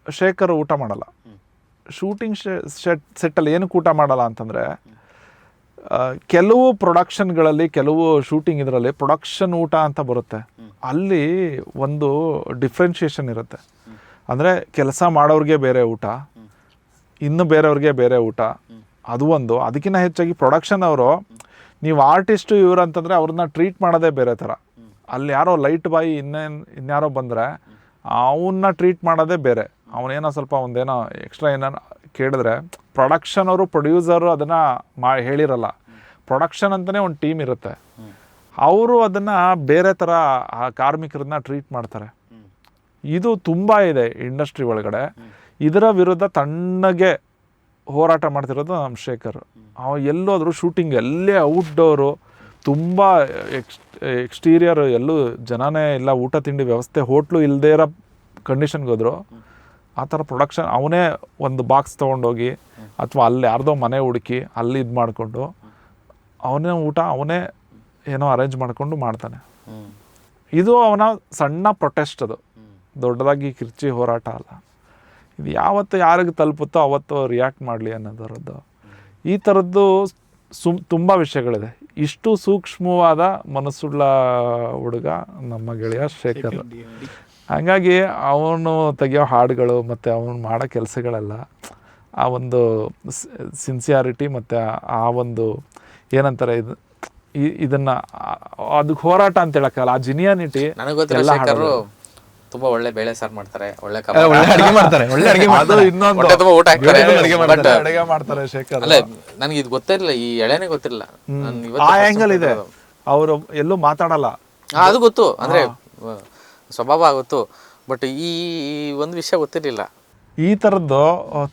ಶೇಖರ್ ಊಟ ಮಾಡಲ್ಲ. ಶೂಟಿಂಗ್ ಸೆಟ್ಟಲ್ಲಿ ಏನಕ್ಕೆ ಊಟ ಮಾಡಲ್ಲ ಅಂತಂದರೆ, ಕೆಲವು ಪ್ರೊಡಕ್ಷನ್ಗಳಲ್ಲಿ, ಕೆಲವು ಶೂಟಿಂಗ್ ಇದರಲ್ಲಿ ಪ್ರೊಡಕ್ಷನ್ ಊಟ ಅಂತ ಬರುತ್ತೆ. ಅಲ್ಲಿ ಒಂದು ಡಿಫ್ರೆನ್ಷಿಯೇಷನ್ ಇರುತ್ತೆ. ಅಂದರೆ ಕೆಲಸ ಮಾಡೋರಿಗೆ ಬೇರೆ ಊಟ, ಇನ್ನು ಬೇರೆಯವ್ರಿಗೆ ಬೇರೆ ಊಟ, ಅದು ಒಂದು. ಅದಕ್ಕಿಂತ ಹೆಚ್ಚಾಗಿ ಪ್ರೊಡಕ್ಷನ್ ಅವರು, ನೀವು ಆರ್ಟಿಸ್ಟು ಇವ್ರು ಅಂತಂದರೆ ಅವ್ರನ್ನ ಟ್ರೀಟ್ ಮಾಡೋದೇ ಬೇರೆ ಥರ. ಅಲ್ಲಿ ಯಾರೋ ಲೈಟ್ ಬಾಯಿ ಇನ್ಯಾರೋ ಬಂದರೆ ಅವನ್ನ ಟ್ರೀಟ್ ಮಾಡೋದೇ ಬೇರೆ. ಅವನೇನೋ ಸ್ವಲ್ಪ ಒಂದೇನೋ ಎಕ್ಸ್ಟ್ರಾ ಏನೇನೋ ಕೇಳಿದ್ರೆ ಪ್ರೊಡಕ್ಷನ್ ಅವರು, ಪ್ರೊಡ್ಯೂಸರು ಅದನ್ನು ಹೇಳಿರಲ್ಲ. ಪ್ರೊಡಕ್ಷನ್ ಅಂತಲೇ ಒಂದು ಟೀಮ್ ಇರುತ್ತೆ, ಅವರು ಅದನ್ನು ಬೇರೆ ಥರ ಆ ಕಾರ್ಮಿಕರನ್ನ ಟ್ರೀಟ್ ಮಾಡ್ತಾರೆ. ಇದು ತುಂಬ ಇದೆ ಇಂಡಸ್ಟ್ರಿ ಒಳಗಡೆ. ಇದರ ವಿರುದ್ಧ ತಣ್ಣಗೆ ಹೋರಾಟ ಮಾಡ್ತಿರೋದು ನಮ್ಮ ಶೇಖರ್. ಎಲ್ಲೋದ್ರು ಶೂಟಿಂಗ್, ಎಲ್ಲೇ ಔಟ್ಡೋರು, ತುಂಬ ಎಕ್ಸ್ಟೀರಿಯರ್, ಎಲ್ಲೂ ಜನನೇ ಇಲ್ಲ, ಊಟ ತಿಂಡಿ ವ್ಯವಸ್ಥೆ, ಹೋಟ್ಲು ಇಲ್ಲದೇ ಇರೋ ಕಂಡೀಷನ್ಗೆ ಹೋದ್ರು. ಆ ಥರ ಪ್ರೊಡಕ್ಷನ್ ಅವನೇ ಒಂದು ಬಾಕ್ಸ್ ತೊಗೊಂಡೋಗಿ ಅಥವಾ ಅಲ್ಲಿ ಯಾರ್ದೋ ಮನೆ ಹುಡುಕಿ ಅಲ್ಲಿ ಇದು ಮಾಡಿಕೊಂಡು ಅವನೇ ಊಟ ಅವನೇ ಏನೋ ಅರೇಂಜ್ ಮಾಡಿಕೊಂಡು ಮಾಡ್ತಾನೆ. ಇದು ಅವನ ಸಣ್ಣ ಪ್ರೊಟೆಸ್ಟ್, ಅದು ದೊಡ್ಡದಾಗಿ ಕಿರ್ಚಿ ಹೋರಾಟ ಅಲ್ಲ. ಇದು ಯಾವತ್ತು ಯಾರಿಗೆ ತಲುಪುತ್ತೋ ಅವತ್ತು ರಿಯಾಕ್ಟ್ ಮಾಡಲಿ ಅನ್ನೋದರದ್ದು. ಈ ಥರದ್ದು ತುಂಬ ವಿಷಯಗಳಿದೆ. ಇಷ್ಟು ಸೂಕ್ಷ್ಮವಾದ ಮನಸ್ಸುಳ್ಳ ಹುಡುಗ ನಮ್ಮ ಗೆಳೆಯ ಶೇಖರ್. ಹಾಗಾಗಿ ಅವನು ತೆಗಿಯೋ ಹಾಡುಗಳು ಮತ್ತು ಅವನು ಮಾಡೋ ಕೆಲಸಗಳೆಲ್ಲ ಆ ಒಂದು ಸಿನ್ಸಿಯಾರಿಟಿ ಮತ್ತು ಆ ಒಂದು ಏನಂತಾರೆ ಇದನ್ನು ಅದಕ್ಕೆ ಹೋರಾಟ ಅಂತ ಹೇಳಕ್ಕಲ್ಲ, ಆ ಜಿನಿಯಾನಿಟಿ. ನನಗೆ ಗೊತ್ತಿಲ್ಲ, ಶೇಖರ್ ತುಂಬಾ ಒಳ್ಳೆ ಬೇಳೆ ಸಾರು ಮಾಡ್ತಾರೆ, ಒಳ್ಳೆ ಅಡುಗೆ ಮಾಡ್ತಾರೆ, ಒಳ್ಳೆ ಅಡುಗೆ ಅದು ಇನ್ನೊಂದು ತುಂಬಾ ಊಟ ಹಾಕ್ತಾರೆ, ಅಡುಗೆ ಮಾಡ್ತಾರೆ ಶೇಖರ್. ಅಲ್ಲ ನನಗೆ ಇದು ಗೊತ್ತಿರಲಿಲ್ಲ, ಈ ಎಳೆನೇ ಗೊತ್ತಿರಲಿಲ್ಲ. ಆ ಆ್ಯಂಗಲ್ ಇದೆ, ಅವರು ಎಲ್ಲೂ ಮಾತಾಡಲ್ಲ, ಅದು ಗೊತ್ತು, ಅಂದ್ರೆ ಸ್ವಭಾವ ಗೊತ್ತು, ಬಟ್ ಈ ಒಂದು ವಿಷಯ ಗೊತ್ತಿರಲಿಲ್ಲ. ಈ ಥರದ್ದು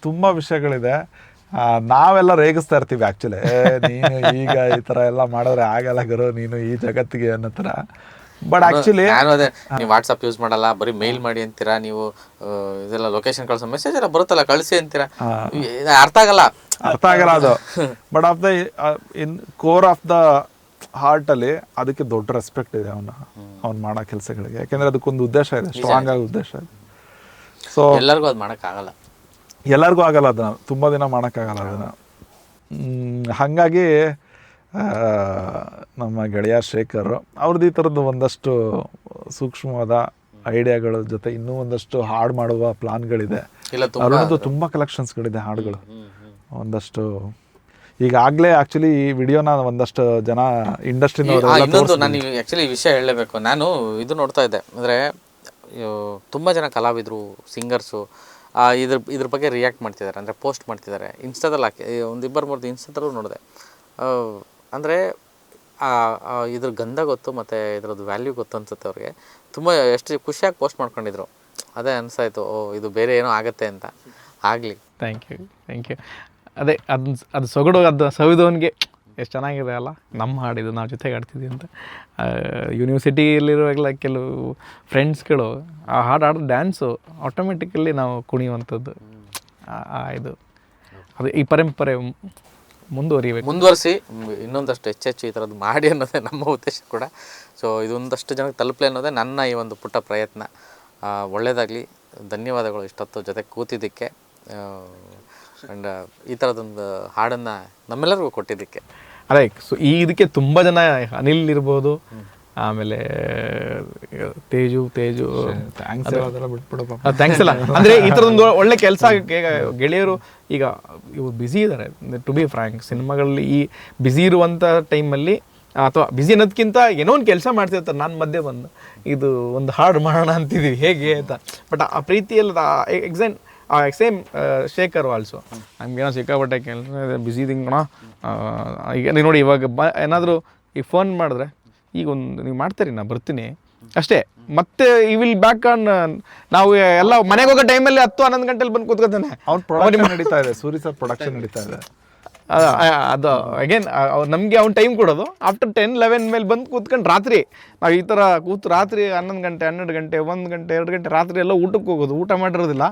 ತುಂಬ ವಿಷಯಗಳಿದೆ. ನಾವೆಲ್ಲ ರೇಗಿಸ್ತಾ ಇರ್ತೀವಿ ಆ್ಯಕ್ಚುಲಿ, ನೀನು ಈಗ ಈ ಥರ ಎಲ್ಲ ಮಾಡಿದ್ರೆ ಆಗಲ್ಲ ಗುರು, ನೀನು ಈ ಜಗತ್ತಿಗೆ ಅನ್ನೋ ಥರ. ಬಟ್ ಆ್ಯಕ್ಚುಲಿ ನಾನು ಅದೇ, ನೀವು ವಾಟ್ಸಪ್ ಯೂಸ್ ಮಾಡಲ್ಲ, ಬರೀ ಮೇಲ್ ಮಾಡಿ ಅಂತೀರಾ, ನೀವು ಇದೆಲ್ಲ ಲೊಕೇಶನ್ ಕಳಿಸೋ ಮೆಸೇಜ್ ಎಲ್ಲ ಬರುತ್ತಲ್ಲ ಕಳಿಸಿ ಅಂತೀರಾ, ಅರ್ಥ ಆಗಲ್ಲ ಅದು. But of the in core of the ಹಾರ್ಟಲ್ಲಿ ಅದಕ್ಕೆ ದೊಡ್ಡ ರೆಸ್ಪೆಕ್ಟ್ ಇದೆ ಅವ್ನು ಮಾಡೋ ಕೆಲಸಗಳಿಗೆ. ಯಾಕೆಂದರೆ ಅದಕ್ಕೊಂದು ಉದ್ದೇಶ ಇದೆ, ಸ್ಟ್ರಾಂಗ್ ಆಗಿ ಉದ್ದೇಶ ಇದೆ. ಸೊ ಎಲ್ಲರಿಗೂ ಅದು ಮಾಡೋಕ್ಕಾಗಲ್ಲ, ಎಲ್ಲರಿಗೂ ಆಗಲ್ಲ, ಅದನ್ನು ತುಂಬ ದಿನ ಮಾಡೋಕ್ಕಾಗಲ್ಲ ಅದನ್ನು. ಹಾಗಾಗಿ ನಮ್ಮ ಗೆಳೆಯ ಶೇಖರ್ ಅವ್ರದ್ದು ಈ ಥರದ್ದು ಒಂದಷ್ಟು ಸೂಕ್ಷ್ಮವಾದ ಐಡಿಯಾಗಳ ಜೊತೆ ಇನ್ನೂ ಒಂದಷ್ಟು ಹಾಡು ಮಾಡುವ ಪ್ಲಾನ್ಗಳಿದೆ. ಅವ್ರದ್ದು ತುಂಬ ಕಲೆಕ್ಷನ್ಸ್ಗಳಿದೆ ಹಾಡುಗಳು ಒಂದಷ್ಟು. ಈಗಾಗಲೇ ಆ್ಯಕ್ಚುಲಿ ಈ ವಿಡಿಯೋನ ಒಂದಷ್ಟು ಜನ ಇಂಡಸ್ಟ್ರಿನವರು. ಇನ್ನೊಂದು ನಾನು ಆ್ಯಕ್ಚುಲಿ ಈ ವಿಷಯ ಹೇಳಲೇಬೇಕು. ನಾನು ಇದು ನೋಡ್ತಾ ಇದ್ದೆ, ಅಂದರೆ ತುಂಬ ಜನ ಕಲಾವಿದರು, ಸಿಂಗರ್ಸು ಇದ್ರ ಬಗ್ಗೆ ರಿಯಾಕ್ಟ್ ಮಾಡ್ತಿದ್ದಾರೆ, ಅಂದರೆ ಪೋಸ್ಟ್ ಮಾಡ್ತಿದ್ದಾರೆ, ಇನ್ಸ್ಟಾದಲ್ಲಿ ಹಾಕಿ ಒಂದು 2-3 ಇನ್ಸ್ಟಾದಲ್ಲೂ ನೋಡಿದೆ. ಅಂದರೆ ಇದ್ರ ಗಂಧ ಗೊತ್ತು ಮತ್ತು ಇದ್ರದ್ದು ವ್ಯಾಲ್ಯೂ ಗೊತ್ತು ಅನ್ಸುತ್ತೆ ಅವ್ರಿಗೆ. ತುಂಬ ಎಷ್ಟು ಖುಷಿಯಾಗಿ ಪೋಸ್ಟ್ ಮಾಡ್ಕೊಂಡಿದ್ರು, ಅದೇ ಅನಿಸಾಯ್ತು, ಓ ಇದು ಬೇರೆ ಏನೋ ಆಗುತ್ತೆ ಅಂತ. ಆಗಲಿ, ಥ್ಯಾಂಕ್ ಯು. ಅದೇ ಅದು ಸೊಗಡು, ಅದು ಸವಿದವನಿಗೆ ಎಷ್ಟು ಚೆನ್ನಾಗಿದೆ ಅಲ್ಲ ನಮ್ಮ ಹಾಡಿದು, ನಾವು ಜೊತೆಗೆ ಆಡ್ತಿದ್ವಿ ಅಂತ. ಯೂನಿವರ್ಸಿಟಿಯಲ್ಲಿರುವಾಗಲ ಕೆಲವು ಫ್ರೆಂಡ್ಸ್ಗಳು ಆ ಹಾಡು ಹಾಡೋ ಡ್ಯಾನ್ಸು ಆಟೋಮೆಟಿಕಲಿ ನಾವು ಕುಣಿಯುವಂಥದ್ದು. ಇದು ಅದು ಈ ಪರಂಪರೆ ಮುಂದುವರಿಸಿ ಇನ್ನೊಂದಷ್ಟು ಹೆಚ್ಚೆಚ್ಚು ಈ ಥರದ್ದು ಮಾಡಿ ಅನ್ನೋದೇ ನಮ್ಮ ಉದ್ದೇಶ ಕೂಡ. ಸೊ ಇದೊಂದಷ್ಟು ಜನಕ್ಕೆ ತಲುಪಲಿ ಅನ್ನೋದೇ ನನ್ನ ಈ ಒಂದು ಪುಟ್ಟ ಪ್ರಯತ್ನ. ಒಳ್ಳೆಯದಾಗಲಿ, ಧನ್ಯವಾದಗಳು ಇಷ್ಟೊತ್ತು ಜೊತೆ ಕೂತಿದ್ದಕ್ಕೆ, ಆ್ಯಂಡ್ ಈ ಥರದೊಂದು ಹಾಡನ್ನು ನಮ್ಮೆಲ್ಲರಿಗೂ ಕೊಟ್ಟಿದ್ದಕ್ಕೆ. ಅದೇ ಇದಕ್ಕೆ ತುಂಬ ಜನ, ಅನಿಲ್ ಇರ್ಬೋದು, ಆಮೇಲೆ ತೇಜು ಥ್ಯಾಂಕ್ಸ್ ಎಲ್ಲ. ಅಂದರೆ ಈ ಥರದೊಂದು ಒಳ್ಳೆ ಕೆಲಸ ಗೆಳೆಯರು ಈಗ ಇವ್ರು ಬ್ಯುಸಿ ಇದ್ದಾರೆ. ಟು ಬಿ ಫ್ರ್ಯಾಂಕ್, ಸಿನಿಮಾಗಳಲ್ಲಿ ಈ ಬ್ಯುಸಿ ಇರುವಂಥ ಟೈಮಲ್ಲಿ ಅಥವಾ ಬ್ಯುಸಿ ಅನ್ನೋದಕ್ಕಿಂತ ಏನೋ ಒಂದು ಕೆಲಸ ಮಾಡ್ತಿರ್ತಾರೆ, ನಾನು ಮಧ್ಯೆ ಬಂದು ಇದು ಒಂದು ಹಾಡು ಮಾಡೋಣ ಅಂತಿದ್ದೀವಿ ಹೇಗೆ ಅಂತ. ಬಟ್ ಆ ಪ್ರೀತಿಯಲ್ಲಿ ಸೇಮ್ ಶೇಖರ್ ಆಲ್ಸೋ ನಮ್ಗೇನೋ ಸಿಕ್ಕಾಪಟ್ಟೆ ಕೆಲಸ ಬ್ಯುಸಿ ಇದೀನಿ ಈಗ ನೀವು ನೋಡಿ ಇವಾಗ ಏನಾದರೂ ಈಗ ಫೋನ್ ಮಾಡಿದ್ರೆ ಈಗ ಒಂದು ನೀವು ಮಾಡ್ತೀರಿ ನಾ ಬರ್ತೀನಿ ಅಷ್ಟೇ, ಮತ್ತೆ ಈ ವಿಲ್ ಬ್ಯಾಕ್ ಆನ್. ನಾವು ಎಲ್ಲ ಮನೆಗೆ ಹೋಗೋ ಟೈಮಲ್ಲಿ 10-11 ಗಂಟೆಲಿ ಬಂದು ಕೂತ್ಕೊತಾನೆ. ಅವ್ನ ಪ್ರೊಡಕ್ಷನ್ ನಡೀತಾ ಇದೆ, ಸೂರಿ ಸರ್ ಪ್ರೊಡಕ್ಷನ್ ನಡೀತಾ ಇದೆ. ಅದು ಅಗೇನ್ ನಮಗೆ ಅವ್ನು ಟೈಮ್ ಕೊಡೋದು ಆಫ್ಟರ್ 10-11 ಮೇಲೆ ಬಂದು ಕೂತ್ಕೊಂಡು ರಾತ್ರಿ ನಾವು ಈ ಥರ ಕೂತು ರಾತ್ರಿ 11 ಗಂಟೆ 12 ಗಂಟೆ 1 ಗಂಟೆ 2 ಗಂಟೆ ರಾತ್ರಿ ಎಲ್ಲ ಊಟಕ್ಕೆ ಹೋಗೋದು, ಊಟ ಮಾಡಿರೋದಿಲ್ಲ.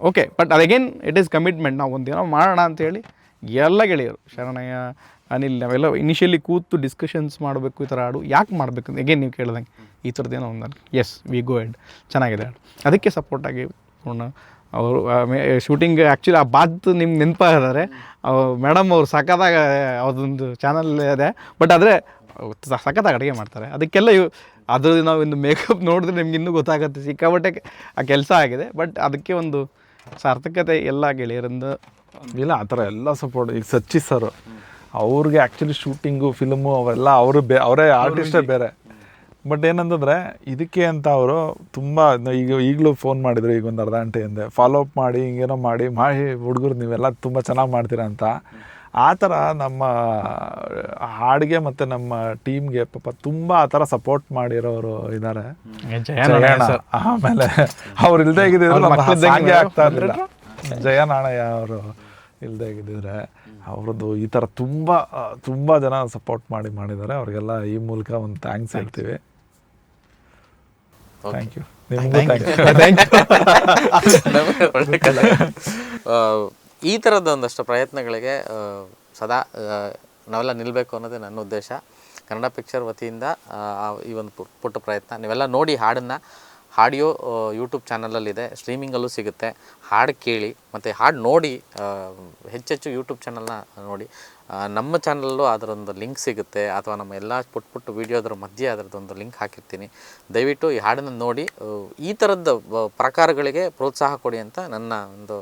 ಓಕೆ, ಬಟ್ ಅದೇಗೇನ್ ಇಟ್ ಈಸ್ ಕಮಿಟ್ಮೆಂಟ್. ನಾವು ಒಂದೇನೋ ಮಾಡೋಣ ಅಂತೇಳಿ ಎಲ್ಲ ಗೆಳೆಯರು ಶರಣಯ್ಯ, ಅನಿಲ್, ನಾವೆಲ್ಲ ಇನಿಷಿಯಲಿ ಕೂತು ಡಿಸ್ಕಷನ್ಸ್ ಮಾಡಬೇಕು ಈ ಥರ ಹಾಡು ಯಾಕೆ ಮಾಡಬೇಕು ಅಂತ. ಅಗೇನ್ ನೀವು ಕೇಳ್ದಂಗೆ ಈ ಥರದ್ದೇನೋ ಒಂದು ಎಸ್ ವಿ ಗೋ ಹೆಡ್ ಚೆನ್ನಾಗಿದೆ ಹಾಡು, ಅದಕ್ಕೆ ಸಪೋರ್ಟಾಗಿ ಪೂರ್ಣ ಅವರು ಶೂಟಿಂಗ್ ಆ್ಯಕ್ಚುಲಿ ಆ ಬಾತ್ ನಿಮ್ಗೆ ನೆನಪಾಗಿದ್ದಾರೆ. ಮೇಡಮ್ ಅವ್ರು ಸಖತ್ತಾಗ ಅವ್ರದ್ದೊಂದು ಚಾನಲ್ ಇದೆ, ಬಟ್ ಆದರೆ ಸಖತ್ತಾಗಿ ಅಡುಗೆ ಮಾಡ್ತಾರೆ. ಅದಕ್ಕೆಲ್ಲ ಅದ್ರದ್ದು ನಾವು ಒಂದು ಮೇಕಪ್ ನೋಡಿದ್ರೆ ನಿಮ್ಗೆ ಇನ್ನೂ ಗೊತ್ತಾಗುತ್ತೆ ಸಿಕ್ಕಾಬಟ್ಟೆ ಆ ಕೆಲಸ ಆಗಿದೆ. ಬಟ್ ಅದಕ್ಕೆ ಒಂದು ಸಾರ್ಥಕತೆ ಎಲ್ಲ ಗೆಳೆಯರಿಂದ ಇಲ್ಲ, ಆ ಥರ ಎಲ್ಲ ಸಪೋರ್ಟ್. ಈಗ ಸಚ್ಚಿ ಸರ್ ಅವ್ರಿಗೆ ಆ್ಯಕ್ಚುಲಿ ಶೂಟಿಂಗು ಫಿಲ್ಮು ಅವೆಲ್ಲ ಅವರೇ ಆರ್ಟಿಸ್ಟೇ ಬೇರೆ. ಬಟ್ ಏನಂತಂದರೆ ಇದಕ್ಕೆ ಅಂತ ಅವರು ತುಂಬ ಈಗಲೂ ಫೋನ್ ಮಾಡಿದ್ರು ಈಗ ಒಂದು ಅರ್ಧ ಗಂಟೆ ಹಿಂದೆ, ಫಾಲೋ ಅಪ್ ಮಾಡಿ ಹಿಂಗೇನೋ ಮಾಡಿ ಹುಡುಗರು ನೀವೆಲ್ಲ ತುಂಬ ಚೆನ್ನಾಗಿ ಮಾಡ್ತೀರಾ ಅಂತ. ಆ ಥರ ನಮ್ಮ ಹಾಡಿಗೆ ಮತ್ತು ನಮ್ಮ ಟೀಮ್ಗೆ ಪಾಪ ತುಂಬ ಆ ಥರ ಸಪೋರ್ಟ್ ಮಾಡಿರೋರು ಇದ್ದಾರೆ. ಆಮೇಲೆ ಅವ್ರು ಇಲ್ಲದೆ ಆಗಿದ್ದಿದ್ರೆ ಹಾಗೆ ಆಗ್ತಾ ಇರಲಿಲ್ಲ. ಜಯ ನಾಣಯ್ಯ ಅವರು ಇಲ್ಲದೆ ಆಗಿದ್ದಿದ್ರೆ ಅವ್ರದ್ದು ಈ ಥರ ತುಂಬ ಜನ ಸಪೋರ್ಟ್ ಮಾಡಿದ್ದಾರೆ. ಅವ್ರಿಗೆಲ್ಲ ಈ ಮೂಲಕ ಒಂದು ಥ್ಯಾಂಕ್ಸ್ ಹೇಳ್ತೀವಿ. Thank you. ಈ ಥರದ ಒಂದಷ್ಟು ಪ್ರಯತ್ನಗಳಿಗೆ ಸದಾ ನಾವೆಲ್ಲ ನಿಲ್ಲಬೇಕು ಅನ್ನೋದೇ ನನ್ನ ಉದ್ದೇಶ. ಕನ್ನಡ ಪಿಕ್ಚರ್ ವತಿಯಿಂದ ಈ ಒಂದು ಪುಟ್ಟ ಪ್ರಯತ್ನ ನೀವೆಲ್ಲ ನೋಡಿ. ಹಾಡನ್ನು ಆಡಿಯೋ ಯೂಟ್ಯೂಬ್ ಚಾನಲಲ್ಲಿದೆ, ಸ್ಟ್ರೀಮಿಂಗಲ್ಲೂ ಸಿಗುತ್ತೆ. ಹಾಡು ಕೇಳಿ ಮತ್ತು ಹಾಡು ನೋಡಿ, ಹೆಚ್ಚೆಚ್ಚು ಯೂಟ್ಯೂಬ್ ಚಾನಲ್ನ ನೋಡಿ. ನಮ್ಮ ಚಾನಲ್ಲೂ ಅದರೊಂದು ಲಿಂಕ್ ಸಿಗುತ್ತೆ, ಅಥವಾ ನಮ್ಮ ಎಲ್ಲ ಪುಟ್ಟ ವೀಡಿಯೋದ್ರ ಮಧ್ಯೆ ಅದರದ್ದೊಂದು ಲಿಂಕ್ ಹಾಕಿರ್ತೀನಿ. ದಯವಿಟ್ಟು ಈ ಹಾಡನ್ನು ನೋಡಿ ಈ ಥರದ ಪ್ರಕಾರಗಳಿಗೆ ಪ್ರೋತ್ಸಾಹ ಕೊಡಿ ಅಂತ ನನ್ನ ಒಂದು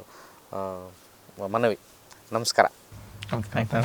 ಮನವಿ. ನಮಸ್ಕಾರ. ನಮಸ್ಕಾರ.